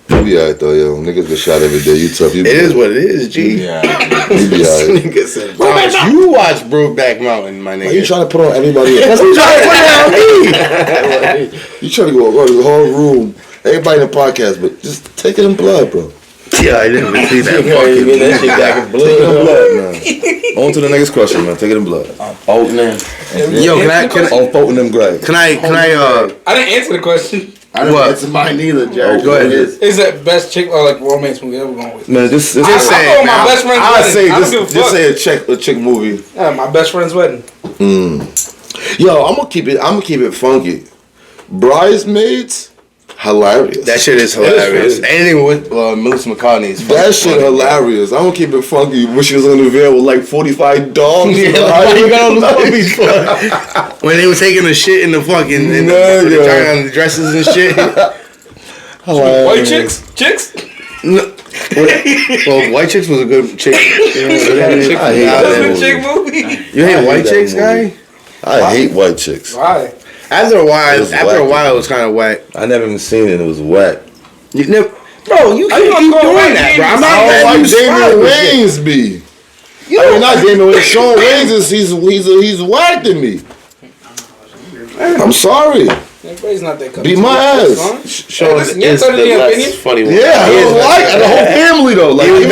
Speaker 5: You be alright though, yo. Niggas get shot every day. You tough. You
Speaker 1: It is what it is, G.
Speaker 3: Yeah.
Speaker 5: You be alright.
Speaker 1: Nigga said, you watch Brokeback Mountain, my nigga.
Speaker 5: You trying to put on everybody else?
Speaker 1: That's what you trying to put it on me.
Speaker 5: You trying to go the whole room, everybody in the podcast, but just take it in blood, bro.
Speaker 1: Yeah, I didn't see that
Speaker 2: Get
Speaker 1: fucking
Speaker 2: that shit back in
Speaker 5: Take it in
Speaker 2: blood.
Speaker 5: blood, man. On to the next question, man. Take it in blood.
Speaker 2: Oh, man.
Speaker 1: Yo, can
Speaker 5: On voting them grave.
Speaker 1: I
Speaker 4: I didn't answer the question.
Speaker 5: I didn't
Speaker 1: What?
Speaker 5: answer mine neither, Jared.
Speaker 1: Go ahead.
Speaker 4: Is that best chick or like romance movie ever going with?
Speaker 5: Man, this
Speaker 4: I'm going my best friend's
Speaker 5: I
Speaker 4: wedding.
Speaker 5: say
Speaker 4: I don't give a
Speaker 5: just
Speaker 4: fuck.
Speaker 5: say a chick movie.
Speaker 4: Yeah, my best friend's wedding.
Speaker 5: Yo, I'm gonna keep it funky. Bridesmaids, hilarious.
Speaker 1: That shit is hilarious. Anything with Melissa McCartney is
Speaker 5: That shit hilarious. I'm gonna keep it funky when she was on the veil with like 45 dogs.
Speaker 1: Yeah, like, you got all the puppies for when they were taking the shit in the fucking trying on the dresses and shit.
Speaker 4: White chicks?
Speaker 1: No. Well, White Chicks was a good chick.
Speaker 5: I hate
Speaker 4: That was
Speaker 5: that
Speaker 4: a
Speaker 5: movie.
Speaker 4: chick movie.
Speaker 1: You hate
Speaker 5: I hate
Speaker 1: White
Speaker 5: that
Speaker 1: Chicks,
Speaker 5: movie.
Speaker 1: guy?
Speaker 5: I hate white chicks.
Speaker 4: Why?
Speaker 1: After a while,
Speaker 5: It was
Speaker 1: it was kind of whack.
Speaker 5: I never even seen it. It was whack.
Speaker 1: You never, bro. You
Speaker 4: How you
Speaker 1: can't
Speaker 4: gonna
Speaker 1: keep
Speaker 4: go
Speaker 1: doing
Speaker 4: White
Speaker 1: that, bro. I'm
Speaker 4: Chicks?
Speaker 1: not
Speaker 5: I don't
Speaker 1: letting
Speaker 5: like
Speaker 1: you
Speaker 5: Damon
Speaker 1: slide with shit.
Speaker 5: Wayans. I mean, not Damon Wayans. Sean Wayans is he's whack to me. I'm sorry.
Speaker 4: Everybody's not that
Speaker 5: Beat my ass.
Speaker 8: Sean
Speaker 4: listen, you
Speaker 8: is
Speaker 4: have
Speaker 8: the
Speaker 4: 30
Speaker 8: less
Speaker 4: opinion?
Speaker 8: funny one.
Speaker 5: Yeah, I don't like it. The whole family though. Like
Speaker 1: He was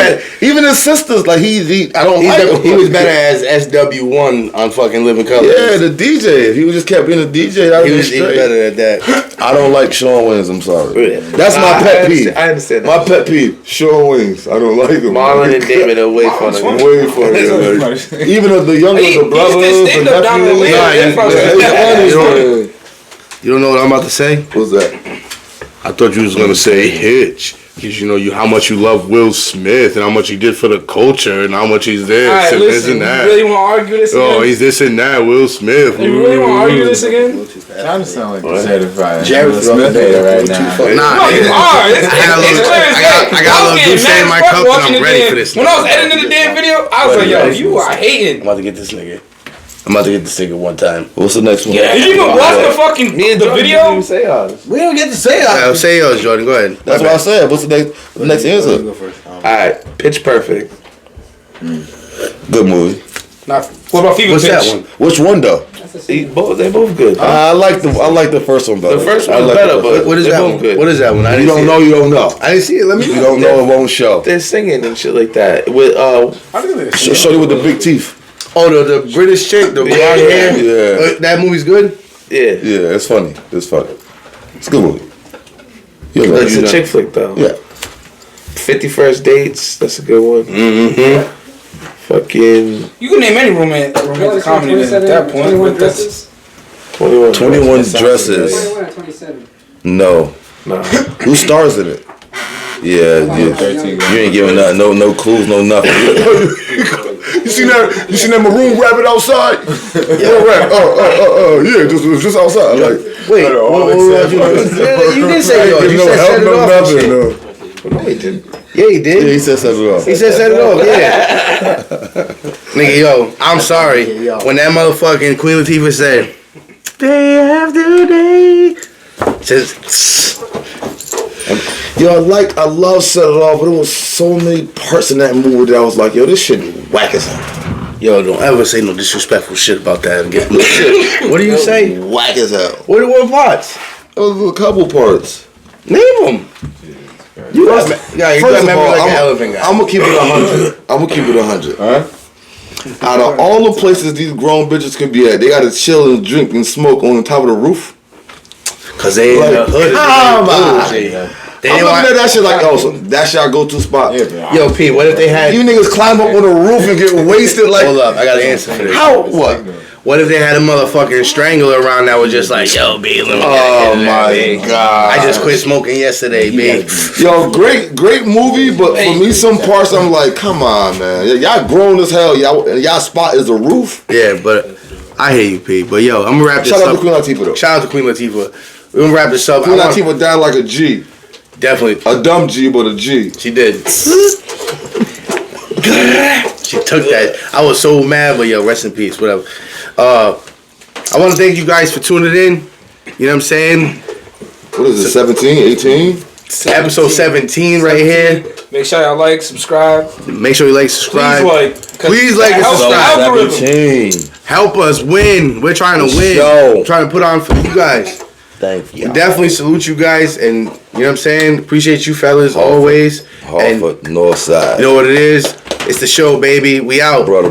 Speaker 5: even his sisters. Like I don't like him.
Speaker 1: He was better as SW1 on fucking Living Color.
Speaker 5: Yeah, the DJ. If he just kept being a DJ, that would
Speaker 1: he
Speaker 5: be
Speaker 1: was
Speaker 5: straight.
Speaker 1: better at that.
Speaker 5: I don't like Sean Wayans. I'm sorry.
Speaker 8: Yeah.
Speaker 5: That's my pet peeve.
Speaker 8: I understand
Speaker 5: My
Speaker 8: that.
Speaker 5: pet peeve. Sean Wayans. I don't like him.
Speaker 8: Marlon and David are way funny.
Speaker 5: Way for it. Like, even the younger the brothers,
Speaker 4: He
Speaker 5: the
Speaker 4: used to stand up down the
Speaker 5: nephews.
Speaker 4: lane.
Speaker 1: Nah,
Speaker 4: That's
Speaker 5: Yeah,
Speaker 4: probably-
Speaker 5: yeah.
Speaker 1: You don't know what I'm about to say?
Speaker 5: What's that?
Speaker 1: I thought you was gonna say Hitch, because you know how much you love Will Smith and how much he did for the culture and how much he's this
Speaker 4: Alright,
Speaker 1: and this
Speaker 4: listen,
Speaker 1: and
Speaker 4: you
Speaker 1: that.
Speaker 4: really want to argue this again?
Speaker 1: Oh, he's this and that. Will Smith.
Speaker 4: You really want to argue this again?
Speaker 3: Trying to sound like the certified
Speaker 5: Jared
Speaker 3: Will Smith hater right now.
Speaker 1: Nah,
Speaker 4: No, you are. It's
Speaker 1: I got a
Speaker 4: clear
Speaker 1: little-
Speaker 4: as
Speaker 1: I
Speaker 4: day.
Speaker 1: got- I got a
Speaker 4: was
Speaker 1: little
Speaker 4: getting
Speaker 1: Douce in
Speaker 4: mad
Speaker 1: my
Speaker 4: as fuck
Speaker 1: cup and
Speaker 4: watching
Speaker 1: I'm
Speaker 4: the
Speaker 1: ready
Speaker 4: damn-
Speaker 1: for this
Speaker 4: When I was
Speaker 1: nigga.
Speaker 4: editing the damn video, I was like, yo, you are hating.
Speaker 1: I'm about to get this nigga. I'm about to get this nigga one time.
Speaker 5: What's the next one?
Speaker 4: Did you even watch the fucking the video?
Speaker 8: Say ours.
Speaker 2: We don't get to say
Speaker 1: I'll say yours, Jordan. Go ahead.
Speaker 5: That's what I said. What's the next answer?
Speaker 2: Go first.
Speaker 8: Alright, Pitch Perfect.
Speaker 5: Good movie.
Speaker 4: Nah, what about Fever
Speaker 1: What's
Speaker 4: Pitch?
Speaker 1: that one?
Speaker 5: Which one though?
Speaker 8: They're both good.
Speaker 5: I like the first one better.
Speaker 8: The first
Speaker 5: I
Speaker 8: one's
Speaker 5: like
Speaker 8: better,
Speaker 5: the-
Speaker 8: but
Speaker 1: What is
Speaker 8: they're
Speaker 1: that
Speaker 8: both
Speaker 1: one?
Speaker 8: good.
Speaker 1: What is that one? I
Speaker 5: You
Speaker 1: didn't
Speaker 5: don't
Speaker 1: see
Speaker 5: know,
Speaker 1: it.
Speaker 5: you don't know.
Speaker 1: I didn't see it. Let me.
Speaker 5: You don't know, it won't show.
Speaker 8: They're singing and shit like that. With
Speaker 5: Shorty with the big teeth.
Speaker 1: Oh, the British chick, the blonde hair.
Speaker 5: Yeah.
Speaker 1: That movie's good.
Speaker 8: yeah,
Speaker 5: Yeah, it's funny. It's funny. It's a good movie. Yeah,
Speaker 8: it's a chick flick though.
Speaker 5: Yeah.
Speaker 8: 50 First Dates. That's a good one.
Speaker 5: Mm-hmm.
Speaker 8: Fucking
Speaker 4: You can name any romantic comedy at that point.
Speaker 9: 21
Speaker 4: But that's
Speaker 9: dresses.
Speaker 8: 21.
Speaker 5: 21 dresses.
Speaker 9: 21 or 27.
Speaker 5: No.
Speaker 8: Nah.
Speaker 5: Who stars in it? Yeah, you
Speaker 3: 13.
Speaker 5: you ain't giving nothing, no clues, no nothing. You seen that? You seen that maroon rabbit outside? Yeah, rabbit. Yeah, just outside. Like,
Speaker 1: Wait, you did say it. You said set it off. And shit.
Speaker 8: No, he didn't.
Speaker 1: Yeah, he did.
Speaker 5: Yeah, he said something wrong.
Speaker 1: He said set it off. Yeah. Nigga, yo, I'm sorry. When that motherfucking Queen Latifah said, day after day, just.
Speaker 5: Yo, I love Set It Off, but there was so many parts in that movie that I was like, yo, this shit whack as hell.
Speaker 1: Yo, don't ever say no disrespectful shit about that again. What do you say?
Speaker 5: Whack as hell.
Speaker 1: What were parts?
Speaker 5: There was a couple parts.
Speaker 1: Name them. You got memory like an elephant guy.
Speaker 5: I'm gonna keep it 100.
Speaker 3: Huh?
Speaker 5: Out of all the places these grown bitches can be at, they gotta chill and drink and smoke on the top of the roof.
Speaker 1: Cause they in the hood.
Speaker 5: Come on.
Speaker 1: They
Speaker 5: I'm
Speaker 1: didn't
Speaker 5: looking
Speaker 1: want,
Speaker 5: at that shit like, oh, so that's y'all go-to spot.
Speaker 1: yo, P, what if they had?
Speaker 5: You niggas climb up on the roof and get wasted like.
Speaker 1: Hold up, I got an answer for this.
Speaker 5: How? What?
Speaker 1: What if they had a motherfucking strangler around that was just like, yo, B, let me
Speaker 5: Oh
Speaker 1: get
Speaker 5: my
Speaker 1: B.
Speaker 5: god!
Speaker 1: I just quit smoking yesterday, B.
Speaker 5: Yo, great movie, but for me, some parts I'm like, come on, man, y'all grown as hell. Y'all spot is the roof.
Speaker 1: Yeah, but I hear you, P. But yo, I'm gonna wrap this
Speaker 5: Shout out
Speaker 1: up.
Speaker 5: to Queen Latifah though.
Speaker 1: Shout out to Queen Latifah. We're gonna wrap this up.
Speaker 5: Queen Latifah died like a G,
Speaker 1: Definitely.
Speaker 5: a dumb G, but a G.
Speaker 1: She did. She took that. I was so mad, but yo, rest in peace. Whatever. I want to thank you guys for tuning in. You know what I'm saying?
Speaker 5: What is it? 17, 18?
Speaker 1: Episode 17 right here.
Speaker 4: Make sure y'all like, subscribe.
Speaker 1: Make sure you like, subscribe.
Speaker 4: Please like and
Speaker 1: Help the
Speaker 4: subscribe.
Speaker 1: algorithm.
Speaker 5: 17.
Speaker 1: Help us win. We're trying to win.
Speaker 5: Show.
Speaker 1: Trying to put on for you guys.
Speaker 5: Thank you.
Speaker 1: Definitely salute you guys, and you know what I'm saying? Appreciate you fellas always. And
Speaker 5: Hartford, North Side.
Speaker 1: you know what it is? It's the show, baby. We out.
Speaker 5: Brother.